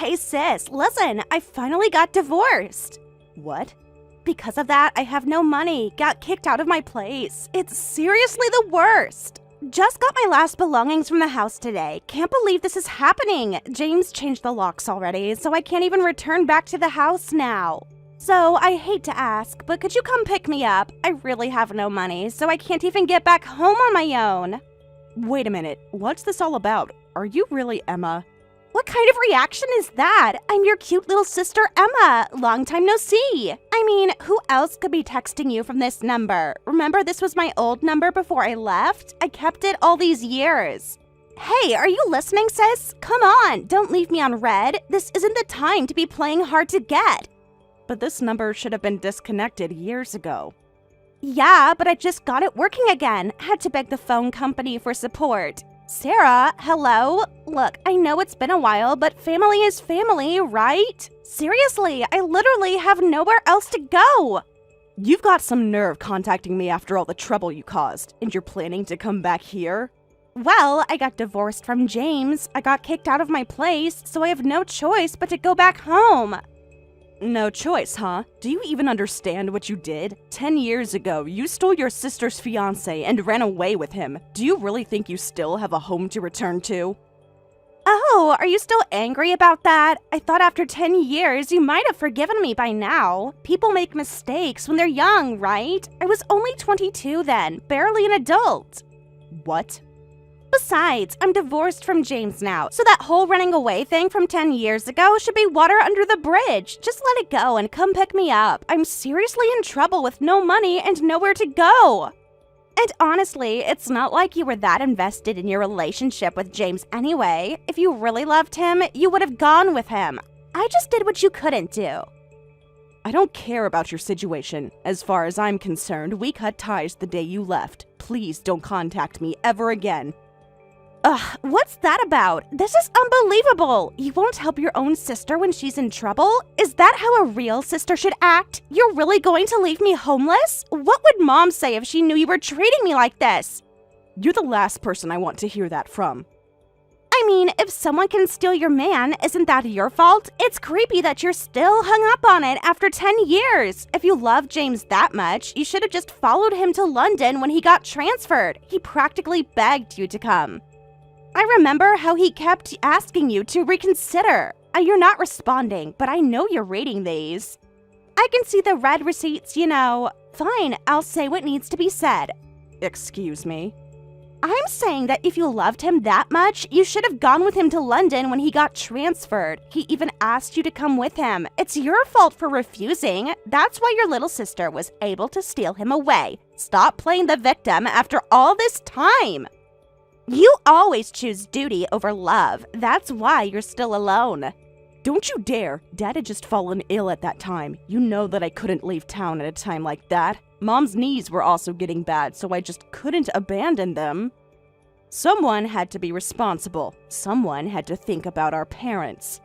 Hey sis, listen, I finally got divorced. What? Because of that, I have no money, got kicked out of my place. It's seriously the worst. Just got my last belongings from the house today. Can't believe this is happening. James changed the locks already, so I can't even return back to the house now. So, I hate to ask, but could you come pick me up? I really have no money, so I can't even get back home on my own. Wait a minute, what's this all about? Are you really Emma? What kind of reaction is that? I'm your cute little sister Emma. Long time no see. I mean, who else could be texting you from this number? Remember, this was my old number before I left? I kept it all these years. Hey, are you listening, sis? Come on, don't leave me on red. This isn't the time to be playing hard to get. But this number should have been disconnected years ago. Yeah, but I just got it working again. Had to beg the phone company for support. Sarah, hello? Look, I know it's been a while, but family is family, right? Seriously, I literally have nowhere else to go. You've got some nerve contacting me after all the trouble you caused, and you're planning to come back here? Well, I got divorced from James. I got kicked out of my place, so I have no choice but to go back home. No choice, huh? Do you even understand what you did? 10 years ago, you stole your sister's fiancé and ran away with him. Do you really think you still have a home to return to? Oh, are you still angry about that? I thought after 10 years, you might have forgiven me by now. People make mistakes when they're young, right? I was only 22 then, barely an adult. What? Besides, I'm divorced from James now, so that whole running away thing from 10 years ago should be water under the bridge. Just let it go and come pick me up. I'm seriously in trouble with no money and nowhere to go. And honestly, it's not like you were that invested in your relationship with James anyway. If you really loved him, you would have gone with him. I just did what you couldn't do. I don't care about your situation. As far as I'm concerned, we cut ties the day you left. Please don't contact me ever again. Ugh, what's that about? This is unbelievable! You won't help your own sister when she's in trouble? Is that how a real sister should act? You're really going to leave me homeless? What would Mom say if she knew you were treating me like this? You're the last person I want to hear that from. I mean, if someone can steal your man, isn't that your fault? It's creepy that you're still hung up on it after 10 years. If you love James that much, you should have just followed him to London when he got transferred. He practically begged you to come. I remember how he kept asking you to reconsider. You're not responding, but I know you're reading these. I can see the red receipts, you know. Fine, I'll say what needs to be said. Excuse me? I'm saying that if you loved him that much, you should have gone with him to London when he got transferred. He even asked you to come with him. It's your fault for refusing. That's why your little sister was able to steal him away. Stop playing the victim after all this time. You always choose duty over love. That's why you're still alone. Don't you dare! Dad had just fallen ill at that time. You know that I couldn't leave town at a time like that. Mom's knees were also getting bad, so I just couldn't abandon them. Someone had to be responsible. Someone had to think about our parents.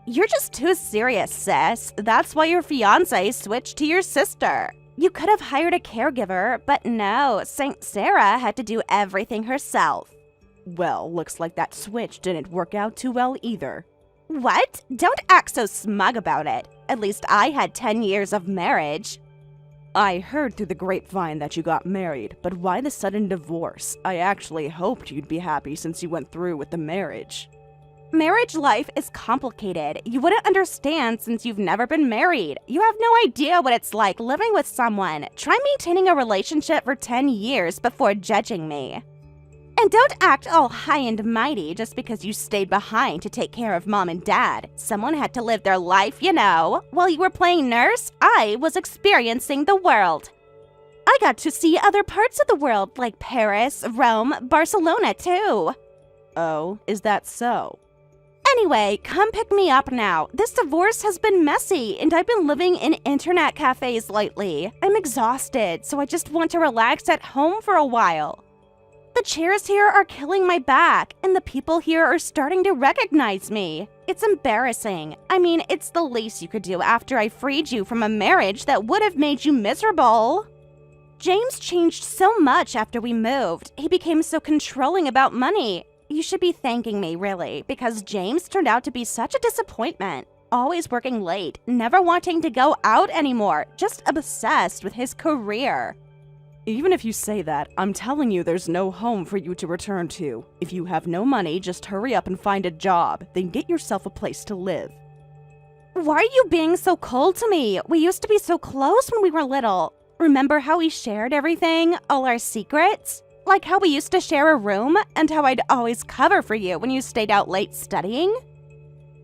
You're just too serious, sis. That's why your fiancé switched to your sister. You could have hired a caregiver, but no, St. Sarah had to do everything herself. Well, looks like that switch didn't work out too well either. What? Don't act so smug about it. At least I had 10 years of marriage. I heard through the grapevine that you got married, but why the sudden divorce? I actually hoped you'd be happy since you went through with the marriage. Marriage life is complicated. You wouldn't understand since you've never been married. You have no idea what it's like living with someone. Try maintaining a relationship for 10 years before judging me. And don't act all high and mighty just because you stayed behind to take care of Mom and Dad. Someone had to live their life, you know. While you were playing nurse, I was experiencing the world. I got to see other parts of the world like Paris, Rome, Barcelona too. Oh, is that so? Anyway, come pick me up now. This divorce has been messy, and I've been living in internet cafes lately. I'm exhausted, so I just want to relax at home for a while. The chairs here are killing my back, and the people here are starting to recognize me. It's embarrassing. I mean, it's the least you could do after I freed you from a marriage that would have made you miserable. James changed so much after we moved. He became so controlling about money. You should be thanking me, really, because James turned out to be such a disappointment. Always working late, never wanting to go out anymore, just obsessed with his career. Even if you say that, I'm telling you there's no home for you to return to. If you have no money, just hurry up and find a job, then get yourself a place to live. Why are you being so cold to me? We used to be so close when we were little. Remember how we shared everything, all our secrets? Like how we used to share a room, and how I'd always cover for you when you stayed out late studying?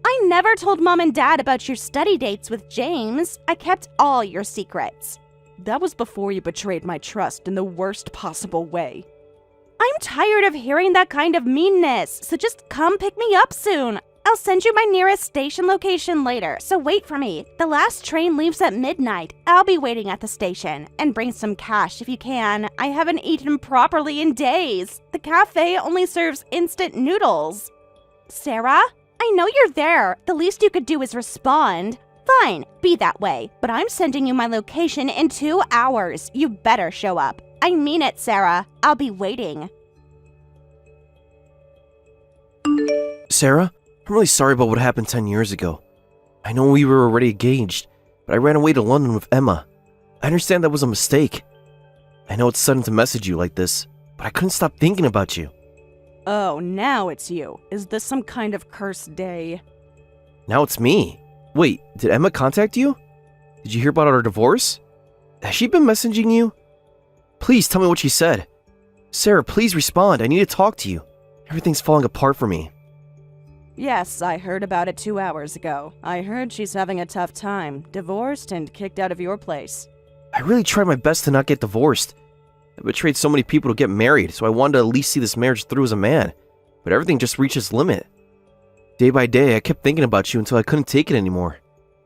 I never told Mom and Dad about your study dates with James. I kept all your secrets. That was before you betrayed my trust in the worst possible way. I'm tired of hearing that kind of meanness, so just come pick me up soon. I'll send you my nearest station location later, so wait for me. The last train leaves at midnight. I'll be waiting at the station. And bring some cash if you can. I haven't eaten properly in days. The cafe only serves instant noodles. Sarah? I know you're there. The least you could do is respond. Fine, be that way. But I'm sending you my location in 2 hours. You better show up. I mean it, Sarah. I'll be waiting. Sarah, I'm really sorry about what happened 10 years ago. I know we were already engaged, but I ran away to London with Emma. I understand that was a mistake. I know it's sudden to message you like this, but I couldn't stop thinking about you. Oh, now it's you. Is this some kind of cursed day? Now it's me. Wait, did Emma contact you? Did you hear about our divorce? Has she been messaging you? Please tell me what she said. Sarah, please respond. I need to talk to you. Everything's falling apart for me. Yes, I heard about it 2 hours ago. I heard she's having a tough time, divorced and kicked out of your place. I really tried my best to not get divorced. I betrayed so many people to get married, so I wanted to at least see this marriage through as a man. But everything just reached its limit. Day by day, I kept thinking about you until I couldn't take it anymore.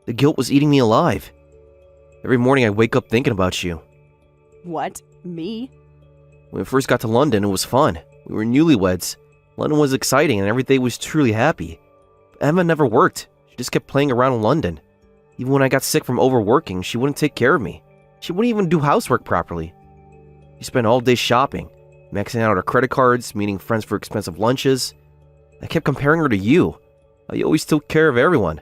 The guilt was eating me alive. Every morning I wake up thinking about you. What? Me? When we first got to London, it was fun. We were newlyweds. London was exciting and every day was truly happy. But Emma never worked. She just kept playing around in London. Even when I got sick from overworking, she wouldn't take care of me. She wouldn't even do housework properly. She spent all day shopping, maxing out her credit cards, meeting friends for expensive lunches. I kept comparing her to you. How you always took care of everyone.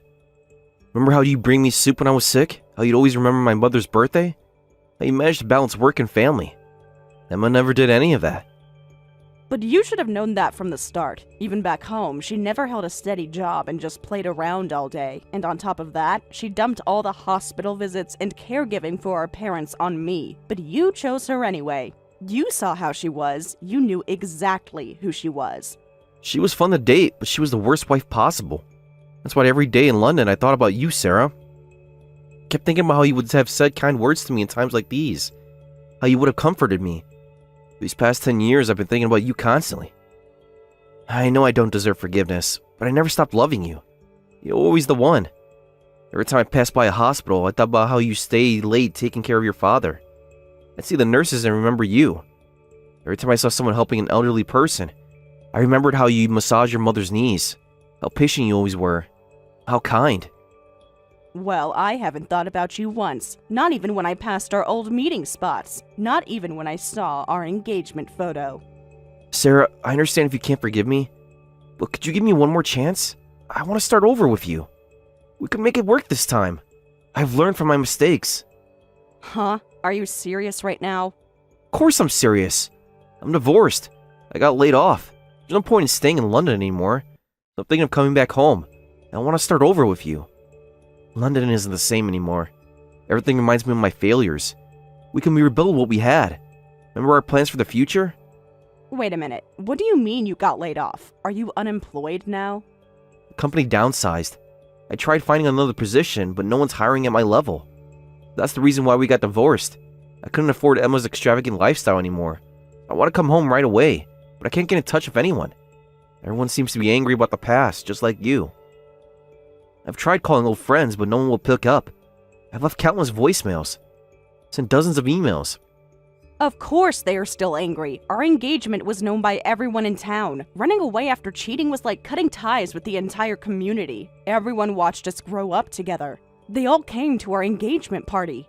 Remember how you'd bring me soup when I was sick? How you'd always remember my mother's birthday? How you managed to balance work and family? Emma never did any of that. But you should have known that from the start. Even back home, she never held a steady job and just played around all day. And on top of that, she dumped all the hospital visits and caregiving for our parents on me. But you chose her anyway. You saw how she was. You knew exactly who she was. She was fun to date, but she was the worst wife possible. That's why every day in London I thought about you, Sarah. Kept thinking about how you would have said kind words to me in times like these. How you would have comforted me. These past 10 years I've been thinking about you constantly. I know I don't deserve forgiveness, but I never stopped loving you. You're always the one. Every time I passed by a hospital, I thought about how you stayed late taking care of your father. I'd see the nurses and remember you. Every time I saw someone helping an elderly person, I remembered how you massaged your mother's knees. How patient you always were. How kind. Well, I haven't thought about you once. Not even when I passed our old meeting spots. Not even when I saw our engagement photo. Sarah, I understand if you can't forgive me, but could you give me one more chance? I want to start over with you. We could make it work this time. I've learned from my mistakes. Huh? Are you serious right now? Of course I'm serious. I'm divorced. I got laid off. There's no point in staying in London anymore. So I'm thinking of coming back home. I want to start over with you. London isn't the same anymore. Everything reminds me of my failures. We can rebuild what we had. Remember our plans for the future? Wait a minute. What do you mean you got laid off? Are you unemployed now? The company downsized. I tried finding another position, but no one's hiring at my level. That's the reason why we got divorced. I couldn't afford Emma's extravagant lifestyle anymore. I want to come home right away, but I can't get in touch with anyone. Everyone seems to be angry about the past, just like you. I've tried calling old friends, but no one will pick up. I've left countless voicemails. Sent dozens of emails. Of course they are still angry. Our engagement was known by everyone in town. Running away after cheating was like cutting ties with the entire community. Everyone watched us grow up together. They all came to our engagement party.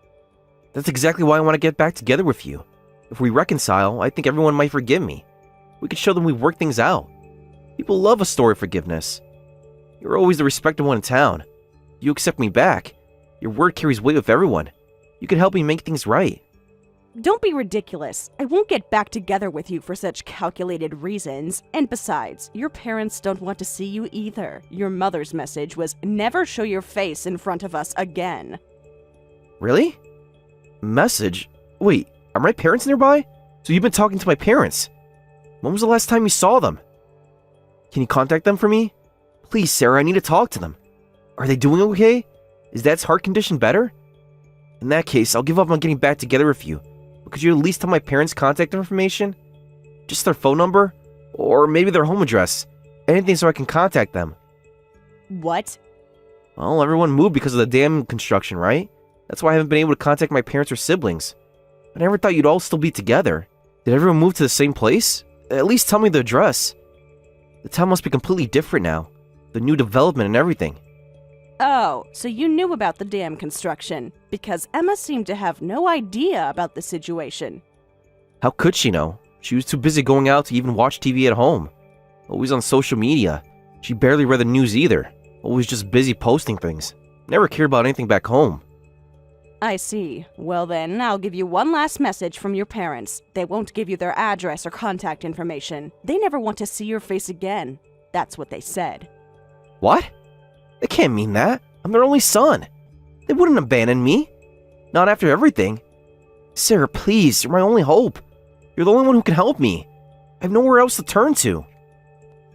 That's exactly why I want to get back together with you. If we reconcile, I think everyone might forgive me. We could show them we've worked things out. People love a story of forgiveness. You're always the respected one in town. You accept me back. Your word carries weight with everyone. You can help me make things right. Don't be ridiculous. I won't get back together with you for such calculated reasons. And besides, your parents don't want to see you either. Your mother's message was never show your face in front of us again. Really? Message? Wait, are my parents nearby? So you've been talking to my parents. When was the last time you saw them? Can you contact them for me? Please, Sarah, I need to talk to them. Are they doing okay? Is Dad's heart condition better? In that case, I'll give up on getting back together with you. But could you at least tell my parents' contact information? Just their phone number? Or maybe their home address? Anything so I can contact them. What? Well, everyone moved because of the dam construction, right? That's why I haven't been able to contact my parents or siblings. I never thought you'd all still be together. Did everyone move to the same place? At least tell me the address. The town must be completely different now. The new development and everything. Oh, so you knew about the dam construction, because Emma seemed to have no idea about the situation. How could she know? She was too busy going out to even watch TV at home. Always on social media. She barely read the news either. Always just busy posting things. Never cared about anything back home. I see. Well then, I'll give you one last message from your parents. They won't give you their address or contact information. They never want to see your face again. That's what they said. What? They can't mean that. I'm their only son. They wouldn't abandon me. Not after everything. Sarah, please, you're my only hope. You're the only one who can help me. I have nowhere else to turn to.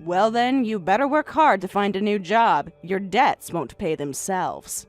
Well then, you better work hard to find a new job. Your debts won't pay themselves.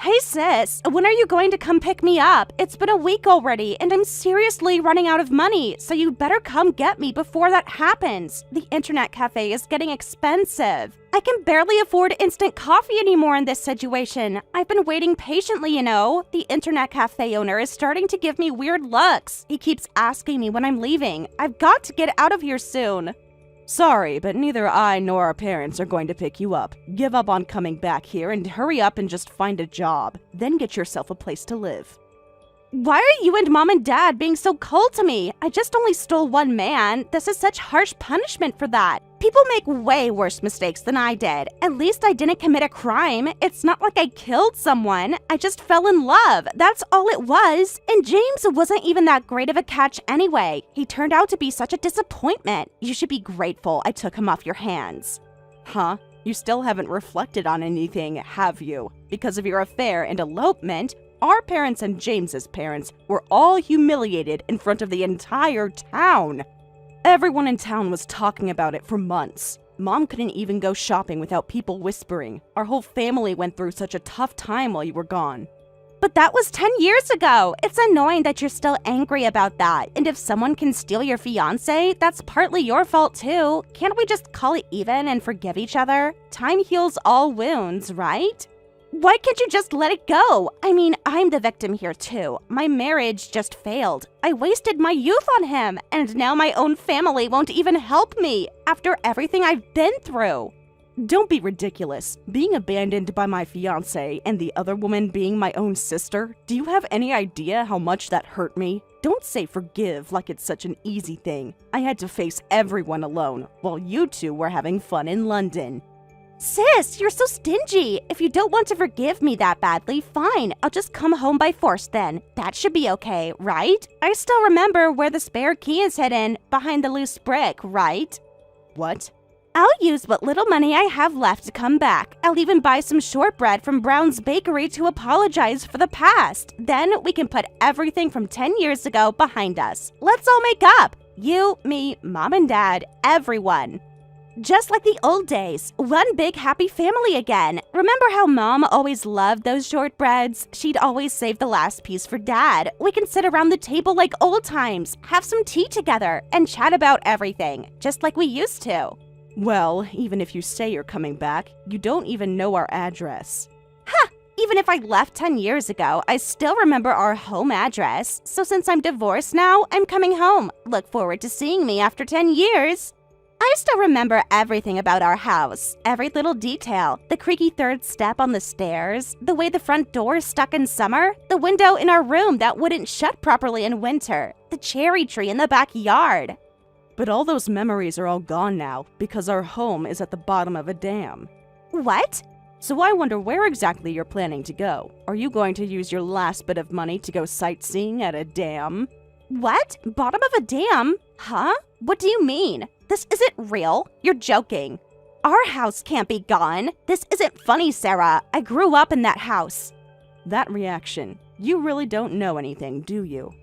Hey sis, when are you going to come pick me up? It's been a week already and I'm seriously running out of money, so you better come get me before that happens. The internet cafe is getting expensive. I can barely afford instant coffee anymore in this situation. I've been waiting patiently, you know. The internet cafe owner is starting to give me weird looks. He keeps asking me when I'm leaving. I've got to get out of here soon. Sorry, but neither I nor our parents are going to pick you up. Give up on coming back here and hurry up and just find a job. Then get yourself a place to live. Why are you and Mom and Dad being so cold to me? I just only stole one man. This is such harsh punishment for that. People make way worse mistakes than I did. At least I didn't commit a crime. It's not like I killed someone. I just fell in love. That's all it was. And James wasn't even that great of a catch anyway. He turned out to be such a disappointment. You should be grateful I took him off your hands. Huh? You still haven't reflected on anything, have you? Because of your affair and elopement, our parents and James's parents were all humiliated in front of the entire town. Everyone in town was talking about it for months. Mom couldn't even go shopping without people whispering. Our whole family went through such a tough time while you were gone. But that was 10 years ago. It's annoying that you're still angry about that. And if someone can steal your fiancé, that's partly your fault too. Can't we just call it even and forgive each other? Time heals all wounds, right? Why can't you just let it go? I mean, I'm the victim here too. My marriage just failed. I wasted my youth on him, and now my own family won't even help me after everything I've been through. Don't be ridiculous. Being abandoned by my fiancé and the other woman being my own sister, do you have any idea how much that hurt me? Don't say forgive like it's such an easy thing. I had to face everyone alone, while you two were having fun in London. Sis, you're so stingy. If you don't want to forgive me that badly, fine. I'll just come home by force then. That should be okay, right? I still remember where the spare key is hidden, behind the loose brick, right? What? I'll use what little money I have left to come back. I'll even buy some shortbread from Brown's Bakery to apologize for the past. Then we can put everything from 10 years ago behind us. Let's all make up. You, me, Mom and Dad, everyone. Just like the old days, one big happy family again. Remember how Mom always loved those shortbreads? She'd always save the last piece for Dad. We can sit around the table like old times, have some tea together, and chat about everything, just like we used to. Well, even if you say you're coming back, you don't even know our address. Even if I left 10 years ago, I still remember our home address. So since I'm divorced now, I'm coming home. Look forward to seeing me after 10 years. I still remember everything about our house, every little detail, the creaky third step on the stairs, the way the front door is stuck in summer, the window in our room that wouldn't shut properly in winter, the cherry tree in the backyard. But all those memories are all gone now because our home is at the bottom of a dam. What? So I wonder where exactly you're planning to go. Are you going to use your last bit of money to go sightseeing at a dam? What? Bottom of a dam? Huh? What do you mean? This isn't real. You're joking. Our house can't be gone. This isn't funny, Sarah. I grew up in that house. That reaction. You really don't know anything, do you?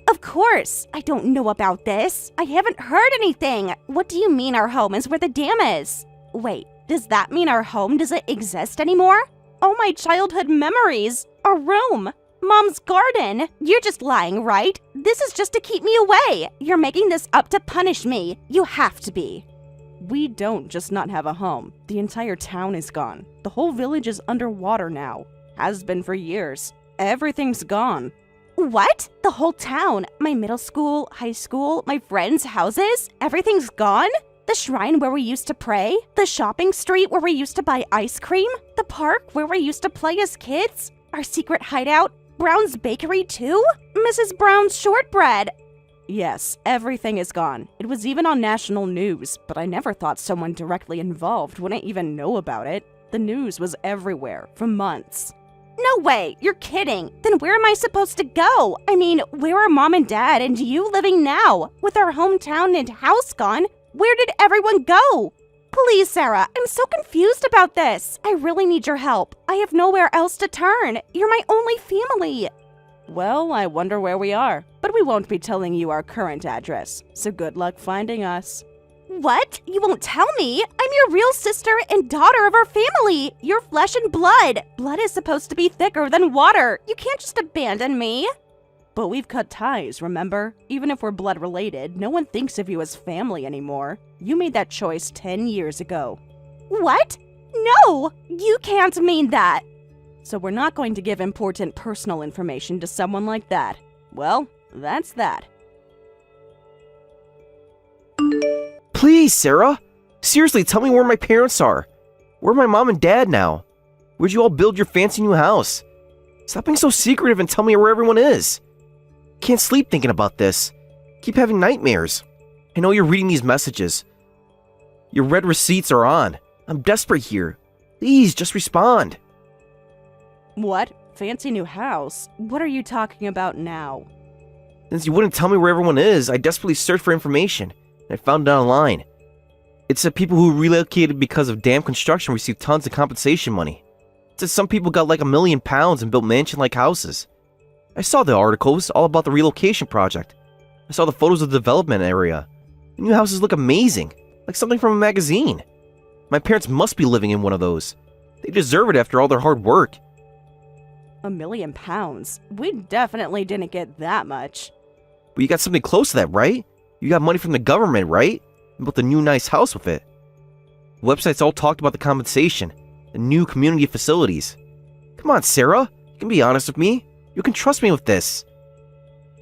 Of course. I don't know about this. I haven't heard anything. What do you mean our home is where the dam is? Wait, does that mean our home doesn't exist anymore? All my childhood memories. Our room. Mom's garden. You're just lying, right? This is just to keep me away. You're making this up to punish me. You have to be. We don't just not have a home. The entire town is gone. The whole village is underwater now. Has been for years. Everything's gone. What? The whole town? My middle school, high school, my friends' houses? Everything's gone? The shrine where we used to pray? The shopping street where we used to buy ice cream? The park where we used to play as kids? Our secret hideout? Brown's Bakery too? Mrs. Brown's shortbread? Yes, everything is gone. It was even on national news, but I never thought someone directly involved wouldn't even know about it. The news was everywhere for months. No way, you're kidding. Then where am I supposed to go? I mean, where are Mom and Dad and you living now? With our hometown and house gone, where did everyone go? Please, Sarah, I'm so confused about this. I really need your help. I have nowhere else to turn. You're my only family. Well, I wonder where we are, but we won't be telling you our current address, so good luck finding us. What? You won't tell me? I'm your real sister and daughter of our family. You're flesh and blood. Blood is supposed to be thicker than water. You can't just abandon me. But we've cut ties, remember? Even if we're blood related, no one thinks of you as family anymore. You made that choice 10 years ago. What? No! You can't mean that. So we're not going to give important personal information to someone like that. Well, that's that. Please, Sarah. Seriously, tell me where my parents are. Where are my mom and dad now? Where'd you all build your fancy new house? Stop being so secretive and tell me where everyone is. Can't sleep thinking about this. Keep having nightmares. I know you're reading these messages. Your red receipts are on. I'm desperate here. Please, just respond. What? Fancy new house? What are you talking about now? Since you wouldn't tell me where everyone is, I desperately searched for information, and I found it online. It said people who relocated because of dam construction received tons of compensation money. It said some people got like £1 million and built mansion-like houses. I saw the articles all about the relocation project. I saw the photos of the development area. The new houses look amazing, like something from a magazine. My parents must be living in one of those. They deserve it after all their hard work. £1 million? We definitely didn't get that much. But you got something close to that, right? You got money from the government, right? And built a new nice house with it. The websites all talked about the compensation, the new community facilities. Come on, Sarah. You can be honest with me. You can trust me with this.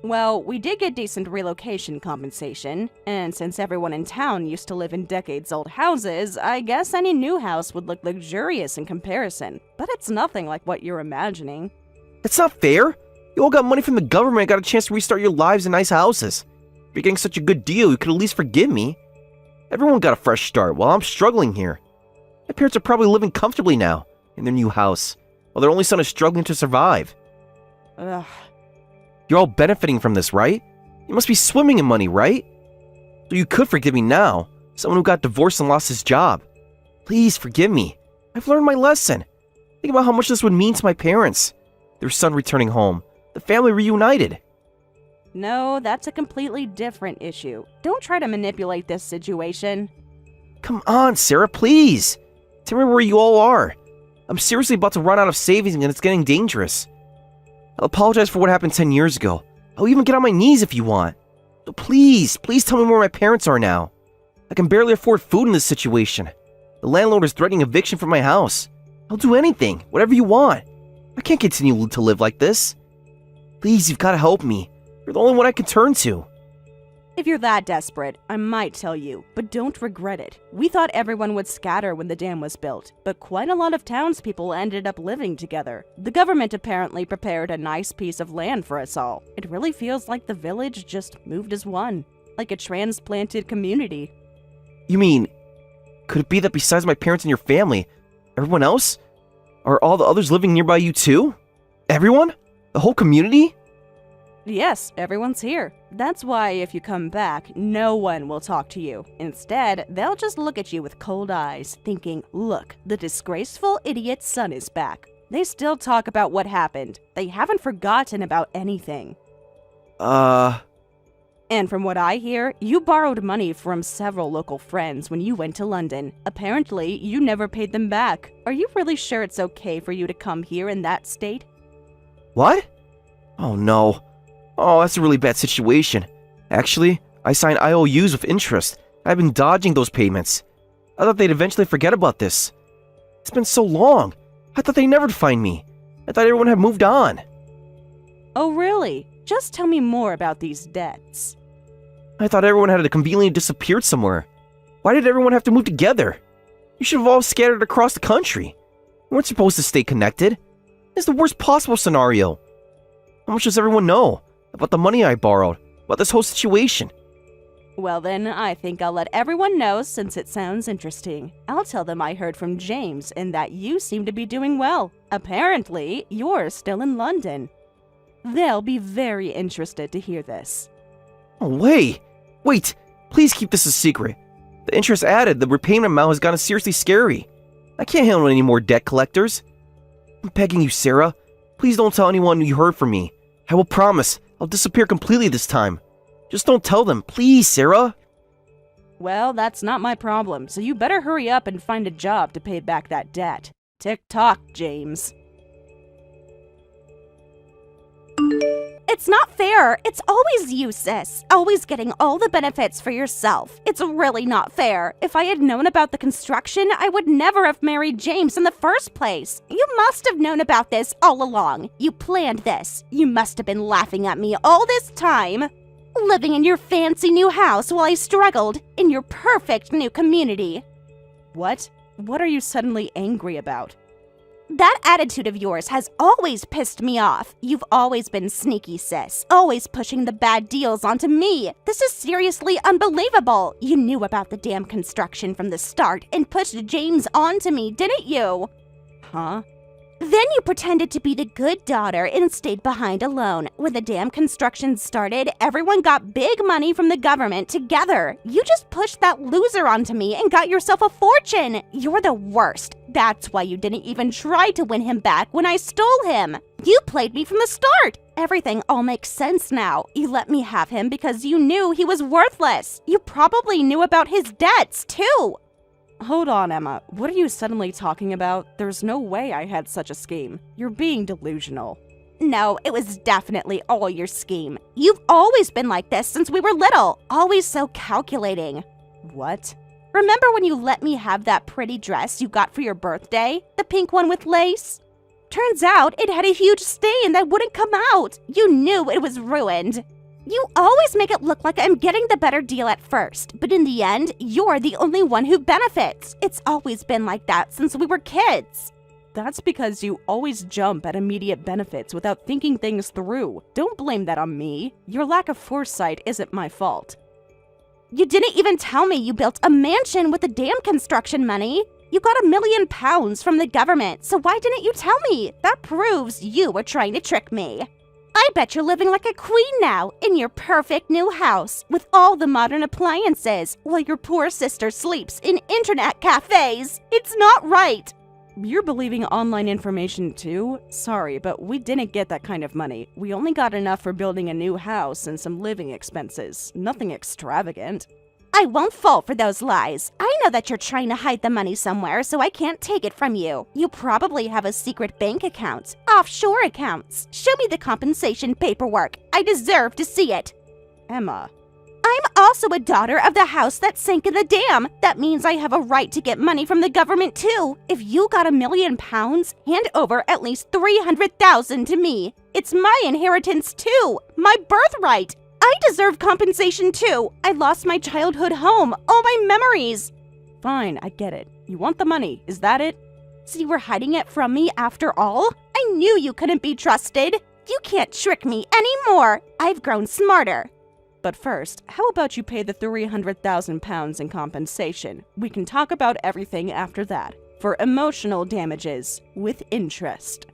Well, we did get decent relocation compensation, and since everyone in town used to live in decades-old houses, I guess any new house would look luxurious in comparison, but it's nothing like what you're imagining. That's not fair. You all got money from the government and got a chance to restart your lives in nice houses. If you're getting such a good deal, you could at least forgive me. Everyone got a fresh start while I'm struggling here. My parents are probably living comfortably now in their new house, while their only son is struggling to survive. Ugh. You're all benefiting from this, right? You must be swimming in money, right? So you could forgive me now, someone who got divorced and lost his job. Please forgive me. I've learned my lesson. Think about how much this would mean to my parents. Their son returning home, the family reunited. No, that's a completely different issue. Don't try to manipulate this situation. Come on, Sarah, please. Tell me where you all are. I'm seriously about to run out of savings and it's getting dangerous. I'll apologize for what happened 10 years ago. I'll even get on my knees if you want. So please, please tell me where my parents are now. I can barely afford food in this situation. The landlord is threatening eviction from my house. I'll do anything, whatever you want. I can't continue to live like this. Please, you've got to help me. You're the only one I can turn to. If you're that desperate, I might tell you, but don't regret it. We thought everyone would scatter when the dam was built, but quite a lot of townspeople ended up living together. The government apparently prepared a nice piece of land for us all. It really feels like the village just moved as one. like a transplanted community. You mean, could it be that besides my parents and your family, everyone else? Are all the others living nearby you too? Everyone? The whole community? Yes, everyone's here. That's why if you come back, no one will talk to you. Instead, they'll just look at you with cold eyes, thinking, look, the disgraceful idiot's son is back. They still talk about what happened. They haven't forgotten about anything. And from what I hear, you borrowed money from several local friends when you went to London. Apparently, you never paid them back. Are you really sure it's okay for you to come here in that state? What? Oh no. Oh, that's a really bad situation. Actually, I signed IOUs with interest. I've been dodging those payments. I thought they'd eventually forget about this. It's been so long. I thought they'd never find me. I thought everyone had moved on. Oh really? Just tell me more about these debts. I thought everyone had conveniently disappeared somewhere. Why did everyone have to move together? You should have all scattered across the country. You weren't supposed to stay connected. It's the worst possible scenario. How much does everyone know about the money I borrowed, about this whole situation? Well then, I think I'll let everyone know since it sounds interesting. I'll tell them I heard from James and that you seem to be doing well. Apparently, you're still in London. They'll be very interested to hear this. Oh, wait, please keep this a secret. The interest added, the repayment amount has gotten seriously scary. I can't handle any more debt collectors. I'm begging you, Sarah. Please don't tell anyone you heard from me. I will promise I'll disappear completely this time. Just don't tell them, please, Sarah. Well, that's not my problem, so you better hurry up and find a job to pay back that debt. Tick-tock, James. It's not fair. It's always you, sis. Always getting all the benefits for yourself. It's really not fair. If I had known about the construction, I would never have married James in the first place. You must have known about this all along. You planned this. You must have been laughing at me all this time. Living in your fancy new house while I struggled in your perfect new community. What? What are you suddenly angry about? That attitude of yours has always pissed me off. You've always been sneaky, sis. Always pushing the bad deals onto me. This is seriously unbelievable. You knew about the damn construction from the start and pushed James onto me, didn't you? Huh? Then you pretended to be the good daughter and stayed behind alone. When the damn construction started, everyone got big money from the government together. You just pushed that loser onto me and got yourself a fortune. You're the worst. That's why you didn't even try to win him back when I stole him. You played me from the start. Everything all makes sense now. You let me have him because you knew he was worthless. You probably knew about his debts, too. Hold on, Emma. What are you suddenly talking about? There's no way I had such a scheme. You're being delusional. No, it was definitely all your scheme. You've always been like this since we were little. Always so calculating. What? Remember when you let me have that pretty dress you got for your birthday? The pink one with lace? Turns out it had a huge stain that wouldn't come out. You knew it was ruined. You always make it look like I'm getting the better deal at first, but in the end, you're the only one who benefits. It's always been like that since we were kids. That's because you always jump at immediate benefits without thinking things through. Don't blame that on me. Your lack of foresight isn't my fault. You didn't even tell me you built a mansion with the damn construction money. You got £1 million from the government, so why didn't you tell me? That proves you were trying to trick me. I bet you're living like a queen now, in your perfect new house, with all the modern appliances, while your poor sister sleeps in internet cafes. It's not right. You're believing online information too? Sorry, but we didn't get that kind of money. We only got enough for building a new house and some living expenses. Nothing extravagant. I won't fall for those lies. I know that you're trying to hide the money somewhere, so I can't take it from you. You probably have a secret bank account, offshore accounts. Show me the compensation paperwork. I deserve to see it. Emma. I'm also a daughter of the house that sank in the dam. That means I have a right to get money from the government too. If you got £1 million, hand over at least 300,000 to me. It's my inheritance too, my birthright. I deserve compensation too. I lost my childhood home, all my memories. Fine, I get it. You want the money, is that it? So you were hiding it from me after all? I knew you couldn't be trusted. You can't trick me anymore. I've grown smarter. But first, how about you pay the £300,000 in compensation? We can talk about everything after that. For emotional damages, with interest.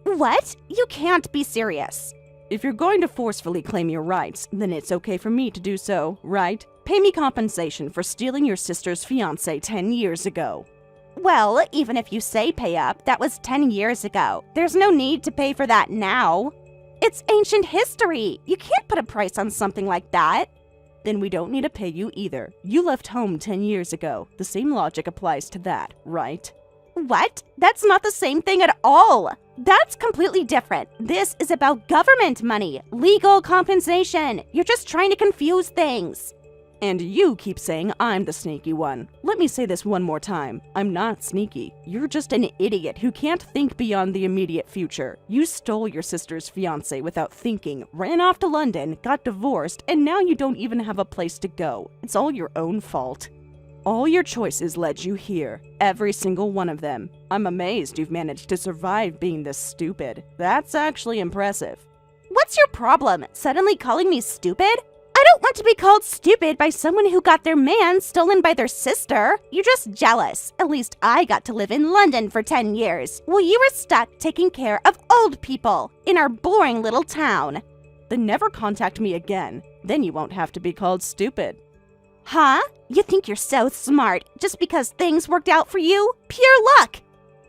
What? You can't be serious. If you're going to forcefully claim your rights, then it's okay for me to do so, right? Pay me compensation for stealing your sister's fiancé 10 years ago. Well, even if you say pay up, that was 10 years ago. There's no need to pay for that now. It's ancient history. You can't put a price on something like that. Then we don't need to pay you either. You left home 10 years ago. The same logic applies to that, right? What? That's not the same thing at all. That's completely different. This is about government money, legal compensation. You're just trying to confuse things. And you keep saying I'm the sneaky one. Let me say this one more time. I'm not sneaky. You're just an idiot who can't think beyond the immediate future. You stole your sister's fiancé without thinking, ran off to London, got divorced, and now you don't even have a place to go. It's all your own fault. All your choices led you here. Every single one of them. I'm amazed you've managed to survive being this stupid. That's actually impressive. What's your problem? Suddenly calling me stupid? I don't want to be called stupid by someone who got their man stolen by their sister. You're just jealous. At least I got to live in London for 10 years, while you were stuck taking care of old people in our boring little town. Then never contact me again. Then you won't have to be called stupid. Huh? You think you're so smart just because things worked out for you? Pure luck!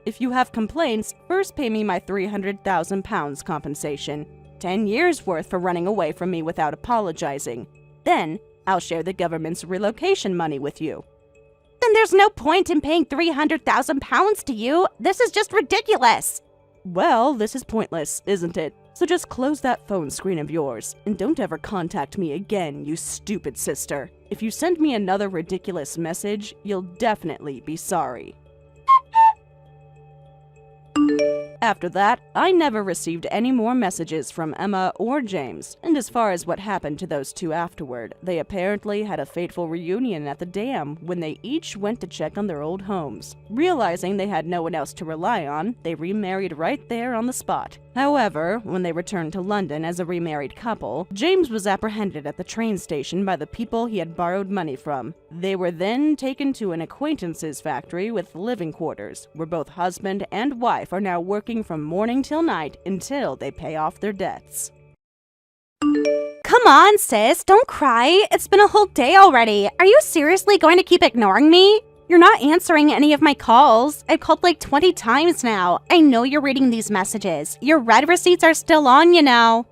If you have complaints, first pay me my £300,000 compensation. 10 years worth for running away from me without apologizing. Then, I'll share the government's relocation money with you. Then there's no point in paying £300,000 to you. This is just ridiculous. Well, this is pointless, isn't it? So just close that phone screen of yours, and don't ever contact me again, you stupid sister. If you send me another ridiculous message, you'll definitely be sorry. After that, I never received any more messages from Emma or James, and as far as what happened to those two afterward, they apparently had a fateful reunion at the dam when they each went to check on their old homes. Realizing they had no one else to rely on, they remarried right there on the spot. However, when they returned to London as a remarried couple, James was apprehended at the train station by the people he had borrowed money from. They were then taken to an acquaintance's factory with living quarters, where both husband and wife are now working from morning till night until they pay off their debts. Come on, sis, don't cry. It's been a whole day already. Are you seriously going to keep ignoring me? You're not answering any of my calls. I've called like 20 times now. I know you're reading these messages. Your red receipts are still on, you know.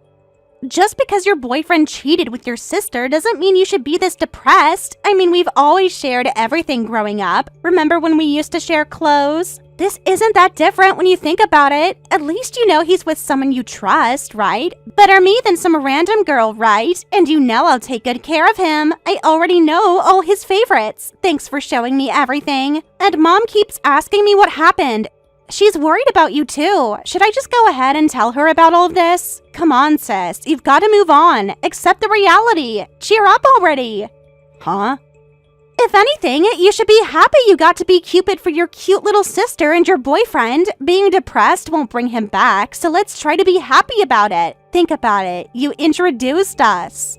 Just because your boyfriend cheated with your sister doesn't mean you should be this depressed. I mean, we've always shared everything growing up. Remember when we used to share clothes? This isn't that different when you think about it. At least you know he's with someone you trust, right? Better me than some random girl, right? And you know I'll take good care of him. I already know all his favorites. Thanks for showing me everything. And Mom keeps asking me what happened. She's worried about you too. Should I just go ahead and tell her about all of this? Come on, sis. You've got to move on. Accept the reality. Cheer up already. Huh? If anything, you should be happy you got to be Cupid for your cute little sister and your boyfriend. Being depressed won't bring him back, so let's try to be happy about it. Think about it. You introduced us.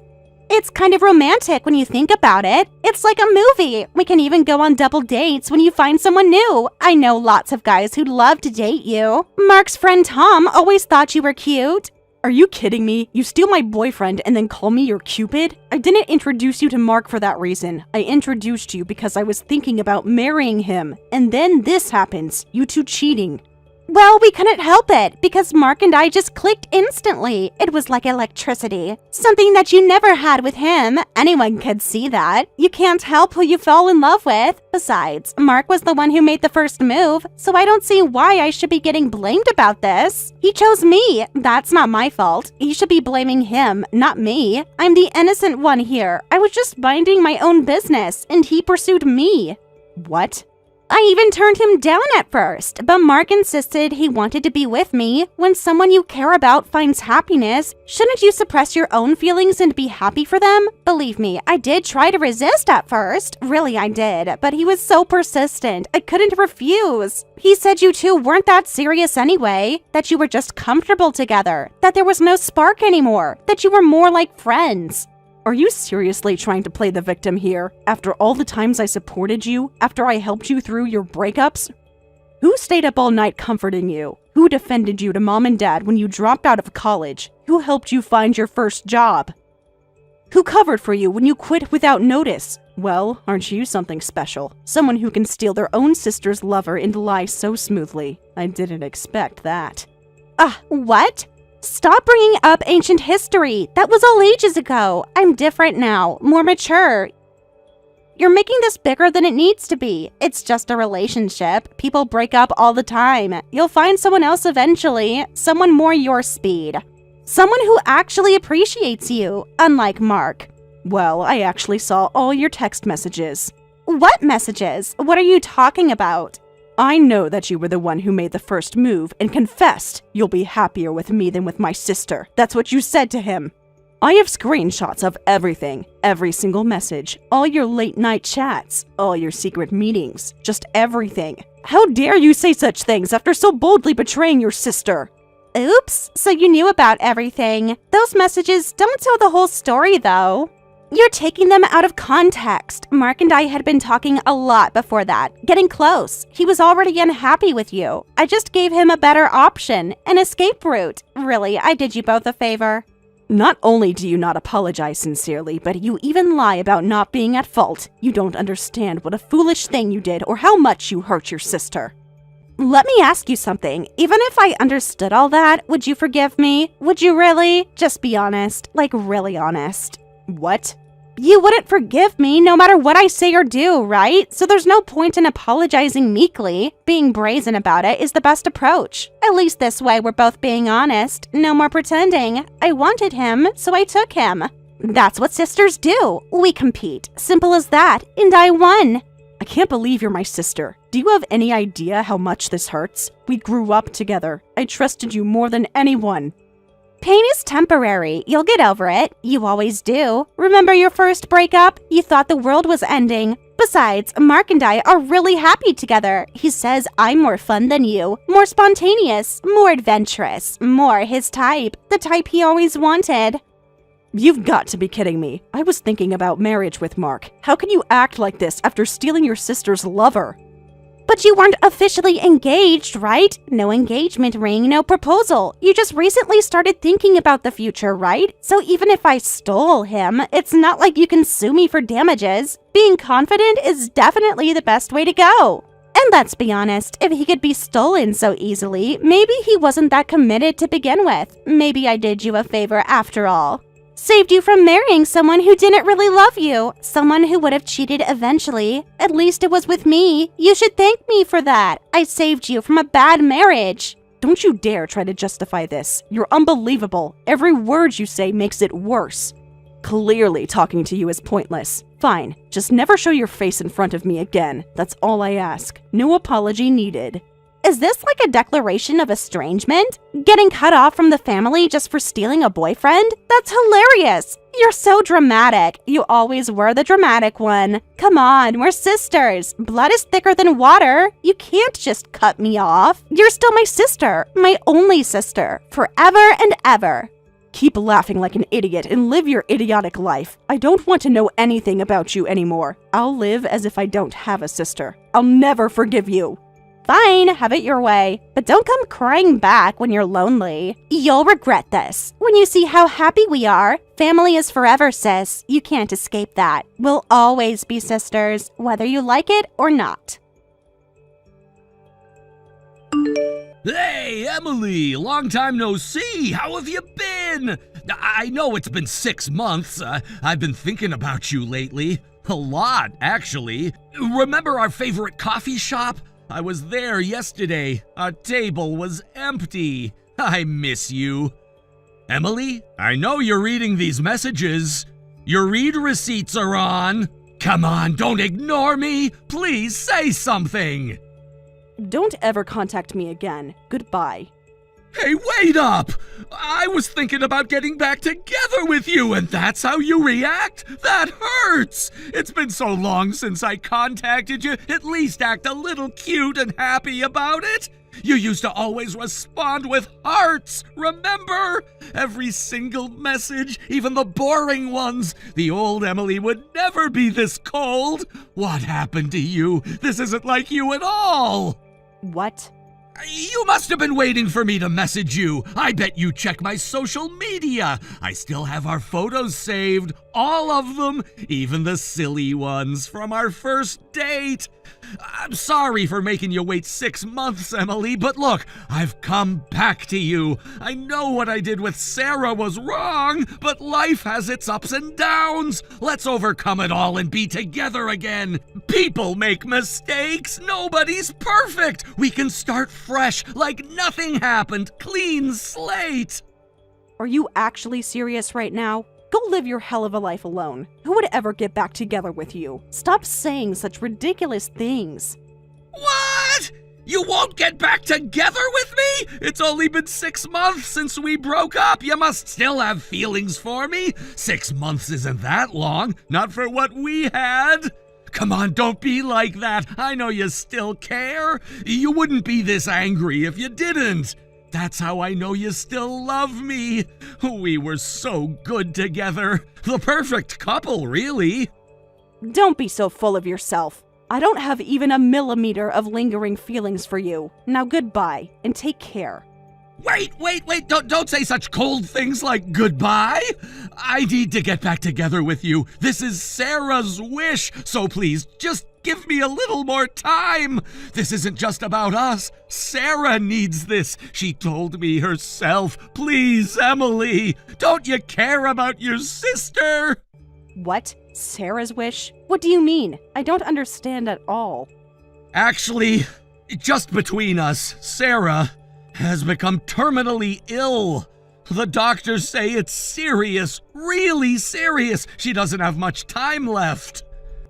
It's kind of romantic when you think about it. It's like a movie. We can even go on double dates when you find someone new. I know lots of guys who'd love to date you. Mark's friend Tom always thought you were cute. Are you kidding me? You steal my boyfriend and then call me your Cupid? I didn't introduce you to Mark for that reason. I introduced you because I was thinking about marrying him. And then this happens. You two cheating. Well, we couldn't help it because Mark and I just clicked instantly. It was like electricity. Something that you never had with him. Anyone could see that. You can't help who you fall in love with. Besides, Mark was the one who made the first move, so I don't see why I should be getting blamed about this. He chose me. That's not my fault. You should be blaming him, not me. I'm the innocent one here. I was just minding my own business, and he pursued me. What? I even turned him down at first, but Mark insisted he wanted to be with me. When someone you care about finds happiness, shouldn't you suppress your own feelings and be happy for them? Believe me, I did try to resist at first. Really, I did, but he was so persistent, I couldn't refuse. He said you two weren't that serious anyway, that you were just comfortable together, that there was no spark anymore, that you were more like friends. Are you seriously trying to play the victim here? After all the times I supported you? After I helped you through your breakups? Who stayed up all night comforting you? Who defended you to mom and dad when you dropped out of college? Who helped you find your first job? Who covered for you when you quit without notice? Well, aren't you something special? Someone who can steal their own sister's lover and lie so smoothly. I didn't expect that. What? Stop bringing up ancient history. That was all ages ago. I'm different now, more mature. You're making this bigger than it needs to be. It's just a relationship. People break up all the time. You'll find someone else eventually, someone more your speed. Someone who actually appreciates you, unlike Mark. Well, I actually saw all your text messages. What messages? What are you talking about? I know that you were the one who made the first move and confessed you'll be happier with me than with my sister. That's what you said to him. I have screenshots of everything, every single message, all your late night chats, all your secret meetings, just everything. How dare you say such things after so boldly betraying your sister? Oops, so you knew about everything. Those messages don't tell the whole story, though. You're taking them out of context. Mark and I had been talking a lot before that, getting close. He was already unhappy with you. I just gave him a better option, an escape route. Really, I did you both a favor. Not only do you not apologize sincerely, but you even lie about not being at fault. You don't understand what a foolish thing you did or how much you hurt your sister. Let me ask you something. Even if I understood all that, would you forgive me? Would you really? Just be honest. Like, really honest. What? You wouldn't forgive me no matter what I say or do, right? So there's no point in apologizing meekly. Being brazen about it is the best approach. At least this way we're both being honest. No more pretending. I wanted him, so I took him. That's what sisters do. We compete. Simple as that. And I won. I can't believe you're my sister. Do you have any idea how much this hurts? We grew up together. I trusted you more than anyone. Pain is temporary. You'll get over it. You always do. Remember your first breakup? You thought the world was ending. Besides, Mark and I are really happy together. He says I'm more fun than you, more spontaneous, more adventurous, more his type, the type he always wanted. You've got to be kidding me. I was thinking about marriage with Mark. How can you act like this after stealing your sister's lover? But you weren't officially engaged, right? No engagement ring, no proposal. You just recently started thinking about the future, right? So even if I stole him, it's not like you can sue me for damages. Being confident is definitely the best way to go. And let's be honest, if he could be stolen so easily, maybe he wasn't that committed to begin with. Maybe I did you a favor after all. Saved you from marrying someone who didn't really love you. Someone who would have cheated eventually. At least it was with me. You should thank me for that. I saved you from a bad marriage. Don't you dare try to justify this. You're unbelievable. Every word you say makes it worse. Clearly, talking to you is pointless. Fine, just never show your face in front of me again. That's all I ask. No apology needed. Is this like a declaration of estrangement? Getting cut off from the family just for stealing a boyfriend? That's hilarious! You're so dramatic. You always were the dramatic one. Come on, we're sisters. Blood is thicker than water. You can't just cut me off. You're still my sister, my only sister, forever and ever. Keep laughing like an idiot and live your idiotic life. I don't want to know anything about you anymore. I'll live as if I don't have a sister. I'll never forgive you. Fine, have it your way. But don't come crying back when you're lonely. You'll regret this. When you see how happy we are, family is forever, sis. You can't escape that. We'll always be sisters, whether you like it or not. Hey, Emily! Long time no see! How have you been? I know it's been 6 months. I've been thinking about you lately. A lot, actually. Remember our favorite coffee shop? I was there yesterday. Our table was empty. I miss you. Emily, I know you're reading these messages. Your read receipts are on. Come on, don't ignore me. Please say something. Don't ever contact me again. Goodbye. Hey, wait up! I was thinking about getting back together with you, and that's how you react? That hurts! It's been so long since I contacted you. At least act a little cute and happy about it. You used to always respond with hearts, remember? Every single message, even the boring ones. The old Emily would never be this cold. What happened to you? This isn't like you at all. What? You must have been waiting for me to message you. I bet you check my social media. I still have our photos saved, all of them, even the silly ones from our first date. I'm sorry for making you wait 6 months, Emily, but look, I've come back to you. I know what I did with Sarah was wrong, but life has its ups and downs. Let's overcome it all and be together again. People make mistakes. Nobody's perfect. We can start fresh, like nothing happened. Clean slate. Are you actually serious right now? Go live your hell of a life alone. Who would ever get back together with you? Stop saying such ridiculous things. What? You won't get back together with me? It's only been 6 months since we broke up. You must still have feelings for me. 6 months isn't that long. Not for what we had. Come on, don't be like that. I know you still care. You wouldn't be this angry if you didn't. That's how I know you still love me. We were so good together. The perfect couple, really. Don't be so full of yourself. I don't have even a millimeter of lingering feelings for you. Now goodbye, and take care. Wait, don't say such cold things like goodbye. I need to get back together with you. This is Sarah's wish, so please, just give me a little more time. This isn't just about us. Sarah needs this. She told me herself. Please, Emily, don't you care about your sister? What? Sarah's wish? What do you mean? I don't understand at all. Actually, just between us, Sarah has become terminally ill. The doctors say it's serious, really serious. She doesn't have much time left.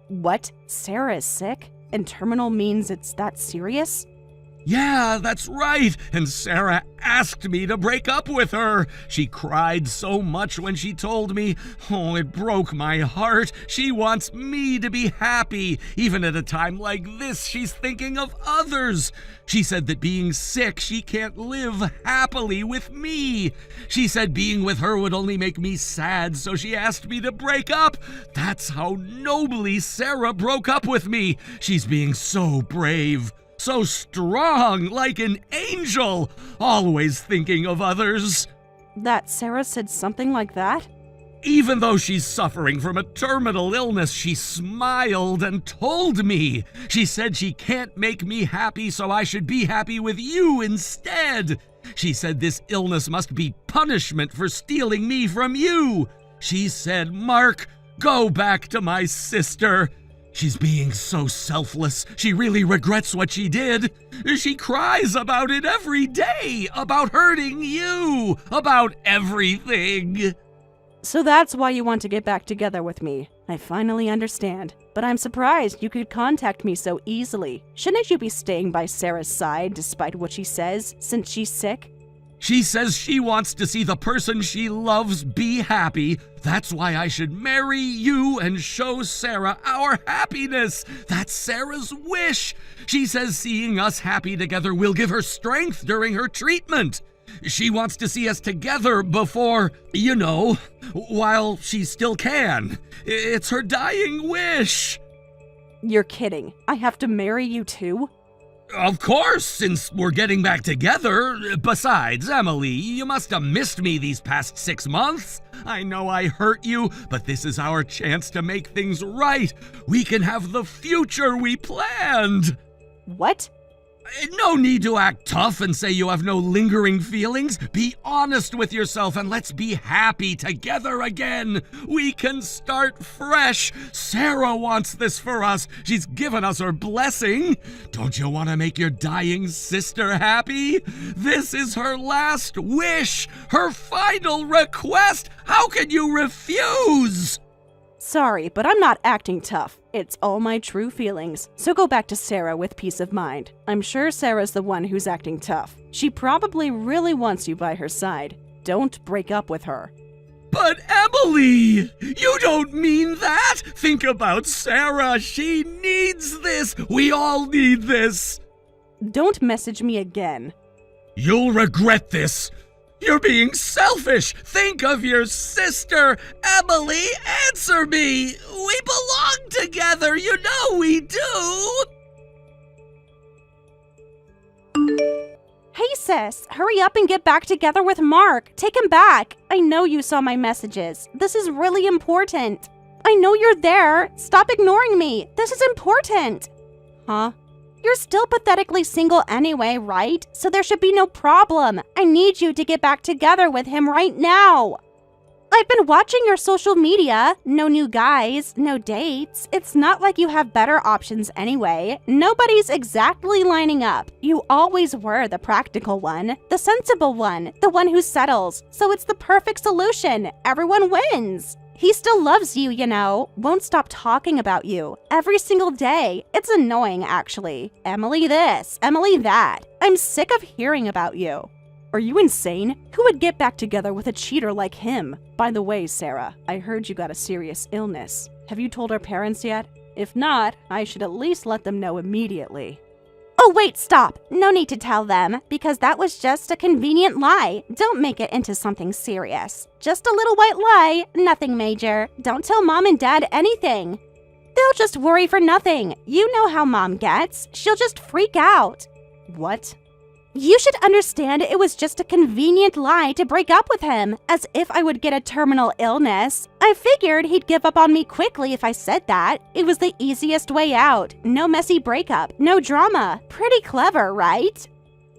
What? Sarah is sick? And terminal means it's that serious? Yeah, that's right. And Sarah asked me to break up with her. She cried so much when she told me. Oh, it broke my heart. She wants me to be happy. Even at a time like this, she's thinking of others. She said that being sick, she can't live happily with me. She said being with her would only make me sad, so she asked me to break up. That's how nobly Sarah broke up with me. She's being so brave. So strong, like an angel, always thinking of others. That Sarah said something like that? Even though she's suffering from a terminal illness, she smiled and told me. She said she can't make me happy, so I should be happy with you instead. She said this illness must be punishment for stealing me from you. She said, Mark, go back to my sister. She's being so selfless. She really regrets what she did. She cries about it every day, about hurting you, about everything. So that's why you want to get back together with me. I finally understand. But I'm surprised you could contact me so easily. Shouldn't you be staying by Sarah's side despite what she says, since she's sick? She says she wants to see the person she loves be happy. That's why I should marry you and show Sarah our happiness. That's Sarah's wish. She says seeing us happy together will give her strength during her treatment. She wants to see us together before, while she still can. It's her dying wish. You're kidding. I have to marry you too? Of course, since we're getting back together. Besides, Emily, you must have missed me these past 6 months. I know I hurt you, but this is our chance to make things right. We can have the future we planned. What? No need to act tough and say you have no lingering feelings. Be honest with yourself and let's be happy together again. We can start fresh. Sarah wants this for us. She's given us her blessing. Don't you want to make your dying sister happy? This is her last wish, her final request. How can you refuse? Sorry, but I'm not acting tough. It's all my true feelings. So go back to Sarah with peace of mind. I'm sure Sarah's the one who's acting tough. She probably really wants you by her side. Don't break up with her. But Emily, you don't mean that! Think about Sarah. She needs this. We all need this. Don't message me again. You'll regret this. You're being selfish. Think of your sister. Emily, answer me. We belong together. You know we do. Hey sis, hurry up and get back together with Mark. Take him back. I know you saw my messages. This is really important. I know you're there. Stop ignoring me. This is important. Huh? You're still pathetically single anyway, right? So there should be no problem. I need you to get back together with him right now. I've been watching your social media. No new guys, no dates. It's not like you have better options anyway. Nobody's exactly lining up. You always were the practical one, the sensible one, the one who settles. So it's the perfect solution. Everyone wins. He still loves you, you know. Won't stop talking about you every single day. It's annoying, actually. Emily this, Emily that. I'm sick of hearing about you. Are you insane? Who would get back together with a cheater like him? By the way, Sarah, I heard you got a serious illness. Have you told our parents yet? If not, I should at least let them know immediately. Oh, wait, stop. No need to tell them, because that was just a convenient lie. Don't make it into something serious. Just a little white lie, nothing major. Don't tell Mom and Dad anything. They'll just worry for nothing. You know how Mom gets. She'll just freak out. What? You should understand it was just a convenient lie to break up with him, as if I would get a terminal illness. I figured he'd give up on me quickly if I said that. It was the easiest way out. No messy breakup, no drama. Pretty clever, right?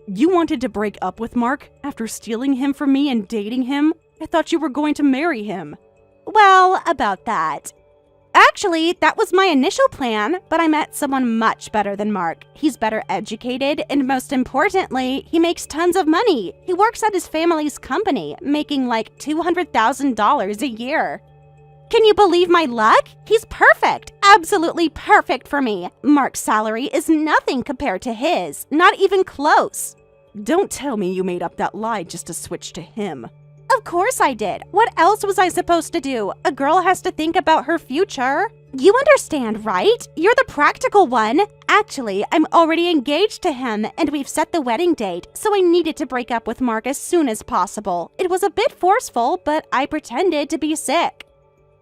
You wanted to break up with Mark after stealing him from me and dating him? I thought you were going to marry him. Well, about that. Actually, that was my initial plan, but I met someone much better than Mark. He's better educated, and most importantly, he makes tons of money. He works at his family's company, making like $200,000 a year. Can you believe my luck? He's perfect, absolutely perfect for me. Mark's salary is nothing compared to his, not even close. Don't tell me you made up that lie just to switch to him. Of course I did. What else was I supposed to do? A girl has to think about her future. You understand, right? You're the practical one. Actually, I'm already engaged to him, and we've set the wedding date, so I needed to break up with Mark as soon as possible. It was a bit forceful, but I pretended to be sick.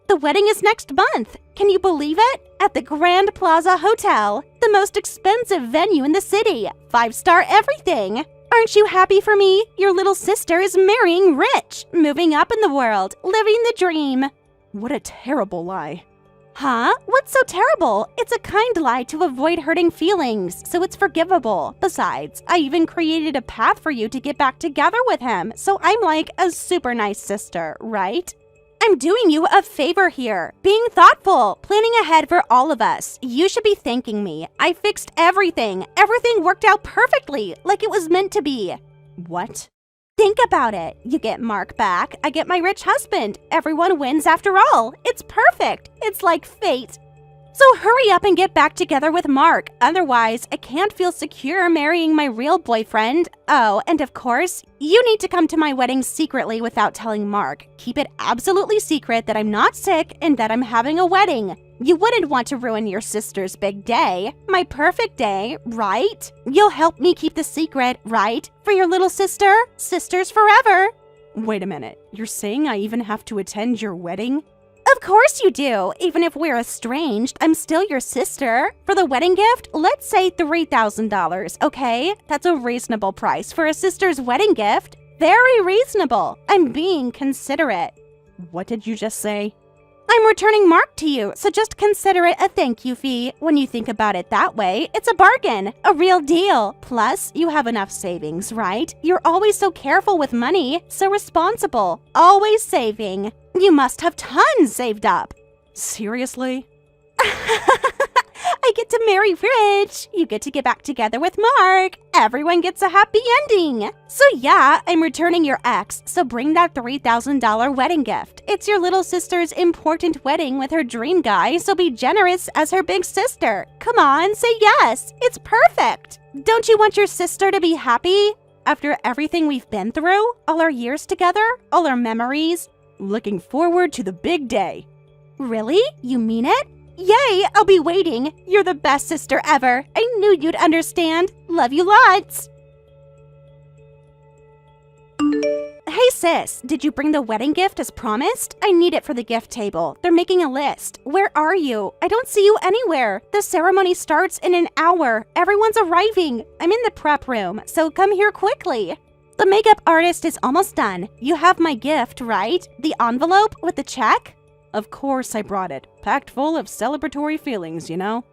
The wedding is next month. Can you believe it? At the Grand Plaza Hotel, the most expensive venue in the city. 5-star everything. Aren't you happy for me? Your little sister is marrying rich, moving up in the world, living the dream. What a terrible lie. Huh? What's so terrible? It's a kind lie to avoid hurting feelings, so it's forgivable. Besides, I even created a path for you to get back together with him, so I'm like a super nice sister, right? I'm doing you a favor here, being thoughtful, planning ahead for all of us. You should be thanking me. I fixed everything. Everything worked out perfectly, like it was meant to be. What? Think about it. You get Mark back, I get my rich husband. Everyone wins after all. It's perfect. It's like fate. So hurry up and get back together with Mark. Otherwise, I can't feel secure marrying my real boyfriend. Oh, and of course, you need to come to my wedding secretly without telling Mark. Keep it absolutely secret that I'm not sick and that I'm having a wedding. You wouldn't want to ruin your sister's big day. My perfect day, right? You'll help me keep the secret, right? For your little sister? Sisters forever. Wait a minute. You're saying I even have to attend your wedding? Of course you do. Even if we're estranged, I'm still your sister. For the wedding gift, let's say $3,000, okay? That's a reasonable price for a sister's wedding gift. Very reasonable. I'm being considerate. What did you just say? I'm returning Mark to you, so just consider it a thank you fee. When you think about it that way, it's a bargain, a real deal. Plus, you have enough savings, right? You're always so careful with money, so responsible, always saving. You must have tons saved up. Seriously? I get to marry rich. You get to get back together with Mark. Everyone gets a happy ending. So yeah, I'm returning your ex, so bring that $3,000 wedding gift. It's your little sister's important wedding with her dream guy, so be generous as her big sister. Come on, say yes. It's perfect. Don't you want your sister to be happy? After everything we've been through, all our years together, all our memories. Looking forward to the big day. Really? You mean it? Yay, I'll be waiting. You're the best sister ever. I knew you'd understand. Love you lots. Hey sis, did you bring the wedding gift as promised? I need it for the gift table. They're making a list. Where are you? I don't see you anywhere. The ceremony starts in an hour. Everyone's arriving. I'm in the prep room, so come here quickly. The makeup artist is almost done. You have my gift, right? The envelope with the check? Of course I brought it. Packed full of celebratory feelings, you know?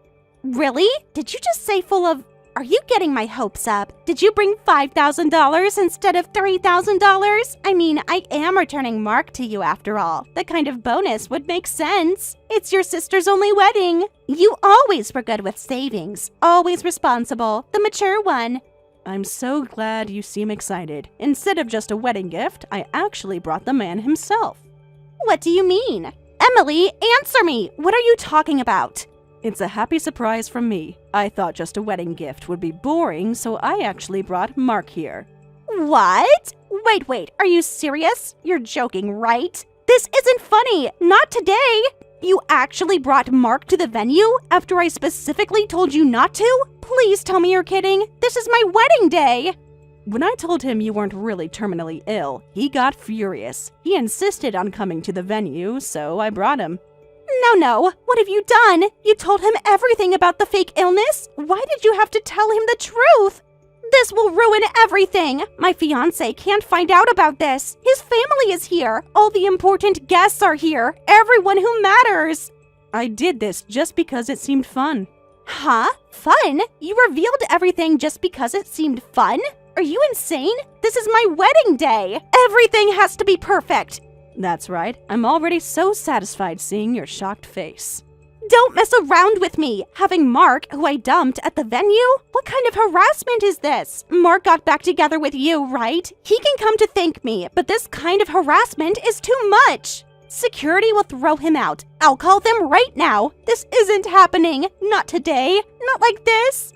Really? Did you just say full of... Are you getting my hopes up? Did you bring $5,000 instead of $3,000? I mean, I am returning Mark to you after all. That kind of bonus would make sense. It's your sister's only wedding. You always were good with savings. Always responsible. The mature one. I'm so glad you seem excited. Instead of just a wedding gift, I actually brought the man himself. What do you mean? Emily, answer me! What are you talking about? It's a happy surprise from me. I thought just a wedding gift would be boring, so I actually brought Mark here. What? Wait, are you serious? You're joking, right? This isn't funny! Not today! You actually brought Mark to the venue after I specifically told you not to? Please tell me you're kidding. This is my wedding day! When I told him you weren't really terminally ill, he got furious. He insisted on coming to the venue, so I brought him. No. What have you done? You told him everything about the fake illness? Why did you have to tell him the truth? This will ruin everything. My fiancé can't find out about this. His family is here. All the important guests are here. Everyone who matters. I did this just because it seemed fun. Huh? Fun? You revealed everything just because it seemed fun? Are you insane? This is my wedding day. Everything has to be perfect. That's right. I'm already so satisfied seeing your shocked face. Don't mess around with me. Having Mark, who I dumped at the venue? What kind of harassment is this? Mark got back together with you, right? He can come to thank me, but this kind of harassment is too much. Security will throw him out. I'll call them right now. This isn't happening. Not today. Not like this.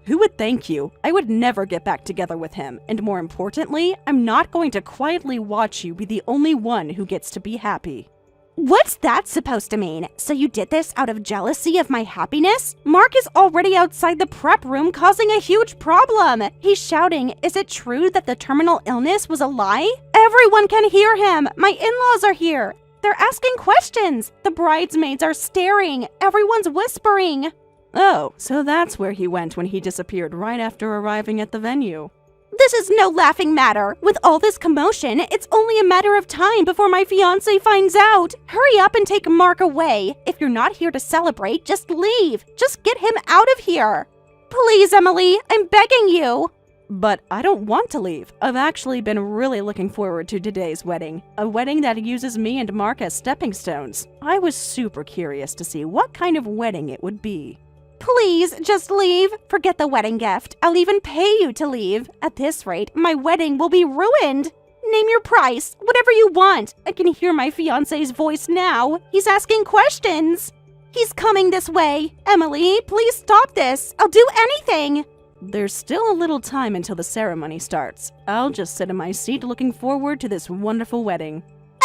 Who would thank you? I would never get back together with him. And more importantly, I'm not going to quietly watch you be the only one who gets to be happy. What's that supposed to mean? So you did this out of jealousy of my happiness? Mark is already outside the prep room causing a huge problem. He's shouting, is it true that the terminal illness was a lie? Everyone can hear him. My in-laws are here. They're asking questions. The bridesmaids are staring. Everyone's whispering. Oh, so that's where he went when he disappeared right after arriving at the venue. This is no laughing matter. With all this commotion, it's only a matter of time before my fiancé finds out. Hurry up and take Mark away. If you're not here to celebrate, just leave. Just get him out of here. Please, Emily, I'm begging you. But I don't want to leave. I've actually been really looking forward to today's wedding. A wedding that uses me and Mark as stepping stones. I was super curious to see what kind of wedding it would be. Please, just leave. Forget the wedding gift. I'll even pay you to leave. At this rate, my wedding will be ruined. Name your price, whatever you want. I can hear my fiancé's voice now. He's asking questions. He's coming this way. Emily, please stop this. I'll do anything. There's still a little time until the ceremony starts. I'll just sit in my seat looking forward to this wonderful wedding.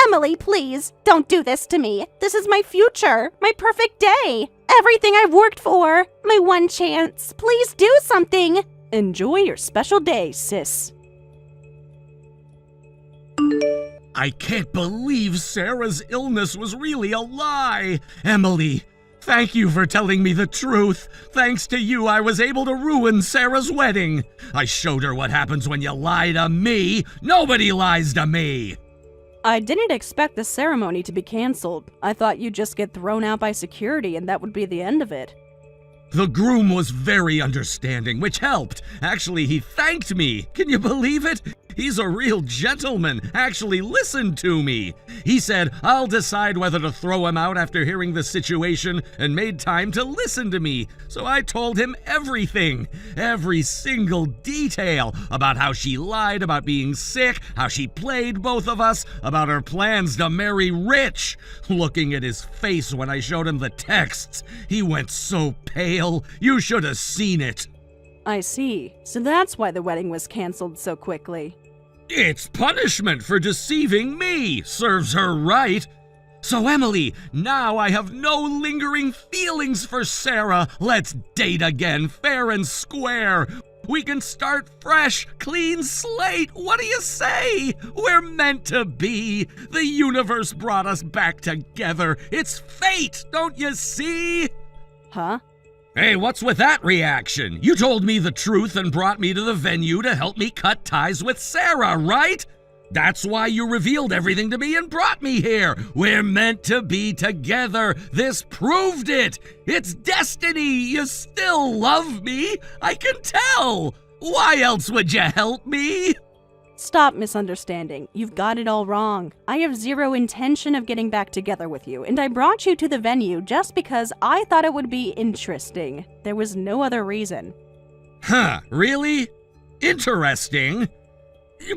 Emily, please, don't do this to me. This is my future, my perfect day. Everything I've worked for, my one chance. Please do something. Enjoy your special day, sis. I can't believe Sarah's illness was really a lie. Emily, thank you for telling me the truth. Thanks to you, I was able to ruin Sarah's wedding. I showed her what happens when you lie to me. Nobody lies to me. I didn't expect the ceremony to be canceled. I thought you'd just get thrown out by security and that would be the end of it. The groom was very understanding, which helped. Actually, he thanked me. Can you believe it? He's a real gentleman, actually listened to me. He said, I'll decide whether to throw him out after hearing the situation, and made time to listen to me. So I told him everything, every single detail about how she lied about being sick, how she played both of us, about her plans to marry rich. Looking at his face when I showed him the texts, he went so pale, you should have seen it. I see. So that's why the wedding was canceled so quickly. It's punishment for deceiving me. Serves her right. So, Emily, now I have no lingering feelings for Sarah. Let's date again, fair and square. We can start fresh, clean slate. What do you say? We're meant to be. The universe brought us back together. It's fate, don't you see? Huh? Hey, what's with that reaction? You told me the truth and brought me to the venue to help me cut ties with Sarah, right? That's why you revealed everything to me and brought me here. We're meant to be together. This proved it. It's destiny. You still love me. I can tell. Why else would you help me? Stop misunderstanding. You've got it all wrong. I have zero intention of getting back together with you, and I brought you to the venue just because I thought it would be interesting. There was no other reason. Huh, really? Interesting.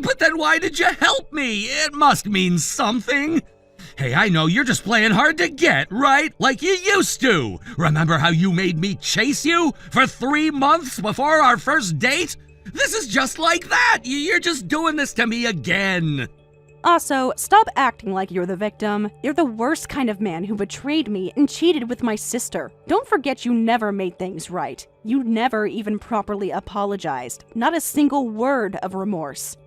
But then why did you help me? It must mean something. Hey, I know you're just playing hard to get, right? Like you used to. Remember how you made me chase you for 3 months before our first date? This is just like that. You're just doing this to me again. Also, stop acting like you're the victim. You're the worst kind of man who betrayed me and cheated with my sister. Don't forget you never made things right. You never even properly apologized. Not a single word of remorse.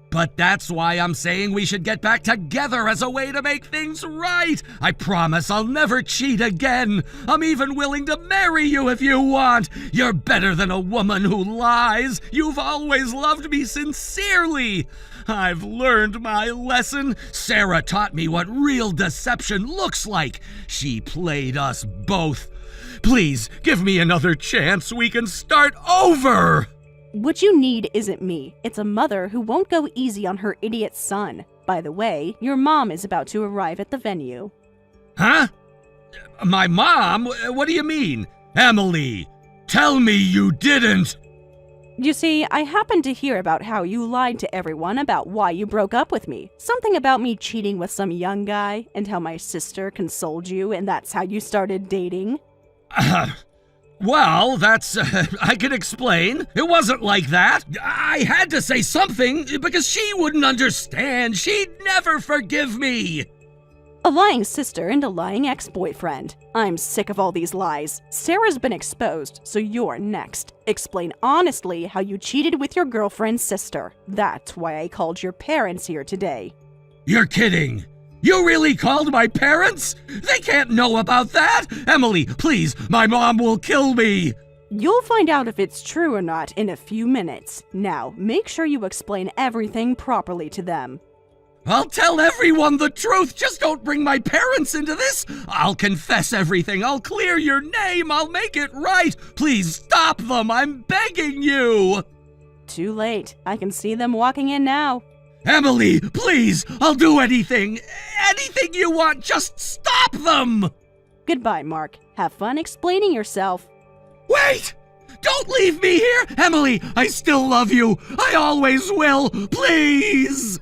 But that's why I'm saying we should get back together as a way to make things right. I promise I'll never cheat again. I'm even willing to marry you if you want. You're better than a woman who lies. You've always loved me sincerely. I've learned my lesson. Sarah taught me what real deception looks like. She played us both. Please, give me another chance. We can start over. What you need isn't me. It's a mother who won't go easy on her idiot son. By the way, your mom is about to arrive at the venue. Huh? My mom? What do you mean? Emily, tell me you didn't. You see, I happened to hear about how you lied to everyone about why you broke up with me. Something about me cheating with some young guy, and how my sister consoled you, and that's how you started dating. Well, that's, I can explain. It wasn't like that. I had to say something because she wouldn't understand. She'd never forgive me. A lying sister and a lying ex-boyfriend. I'm sick of all these lies. Sarah's been exposed, so you're next. Explain honestly how you cheated with your girlfriend's sister. That's why I called your parents here today. You're kidding. You really called my parents? They can't know about that! Emily, please, my mom will kill me! You'll find out if it's true or not in a few minutes. Now, make sure you explain everything properly to them. I'll tell everyone the truth, just don't bring my parents into this! I'll confess everything, I'll clear your name, I'll make it right! Please stop them, I'm begging you! Too late. I can see them walking in now. Emily, please, I'll do anything! Anything you want, just stop them! Goodbye, Mark. Have fun explaining yourself. Wait! Don't leave me here! Emily, I still love you! I always will! Please!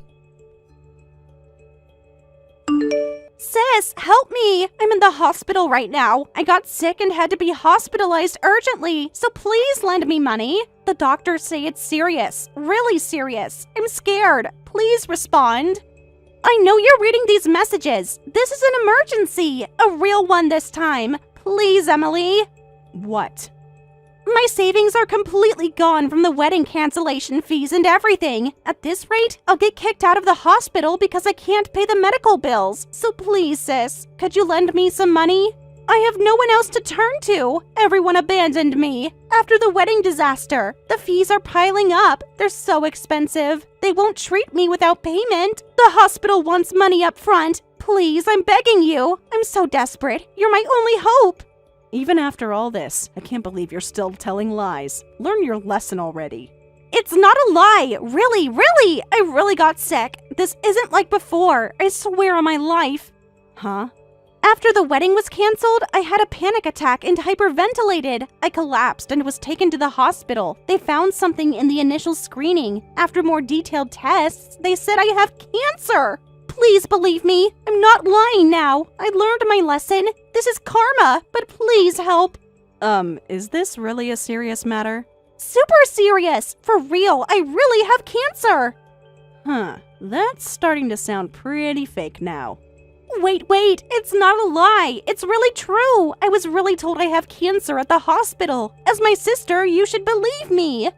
Sis, help me! I'm in the hospital right now. I got sick and had to be hospitalized urgently, so please lend me money. The doctors say it's serious, really serious. I'm scared. Please respond. I know you're reading these messages. This is an emergency, a real one this time. Please, Emily. What? My savings are completely gone from the wedding cancellation fees and everything. At this rate, I'll get kicked out of the hospital because I can't pay the medical bills. So please, sis, could you lend me some money? I have no one else to turn to. Everyone abandoned me. After the wedding disaster, the fees are piling up. They're so expensive. They won't treat me without payment. The hospital wants money up front. Please, I'm begging you. I'm so desperate. You're my only hope. Even after all this, I can't believe you're still telling lies. Learn your lesson already. It's not a lie. Really, I really got sick. This isn't like before. I swear on my life. Huh? After the wedding was canceled, I had a panic attack and hyperventilated. I collapsed and was taken to the hospital. They found something in the initial screening. After more detailed tests, they said I have cancer. Please believe me. I'm not lying now. I learned my lesson. This is karma, but please help. Is this really a serious matter? Super serious. For real, I really have cancer. Huh, that's starting to sound pretty fake now. Wait, it's not a lie. It's really true. I was really told I have cancer at the hospital. As my sister, you should believe me.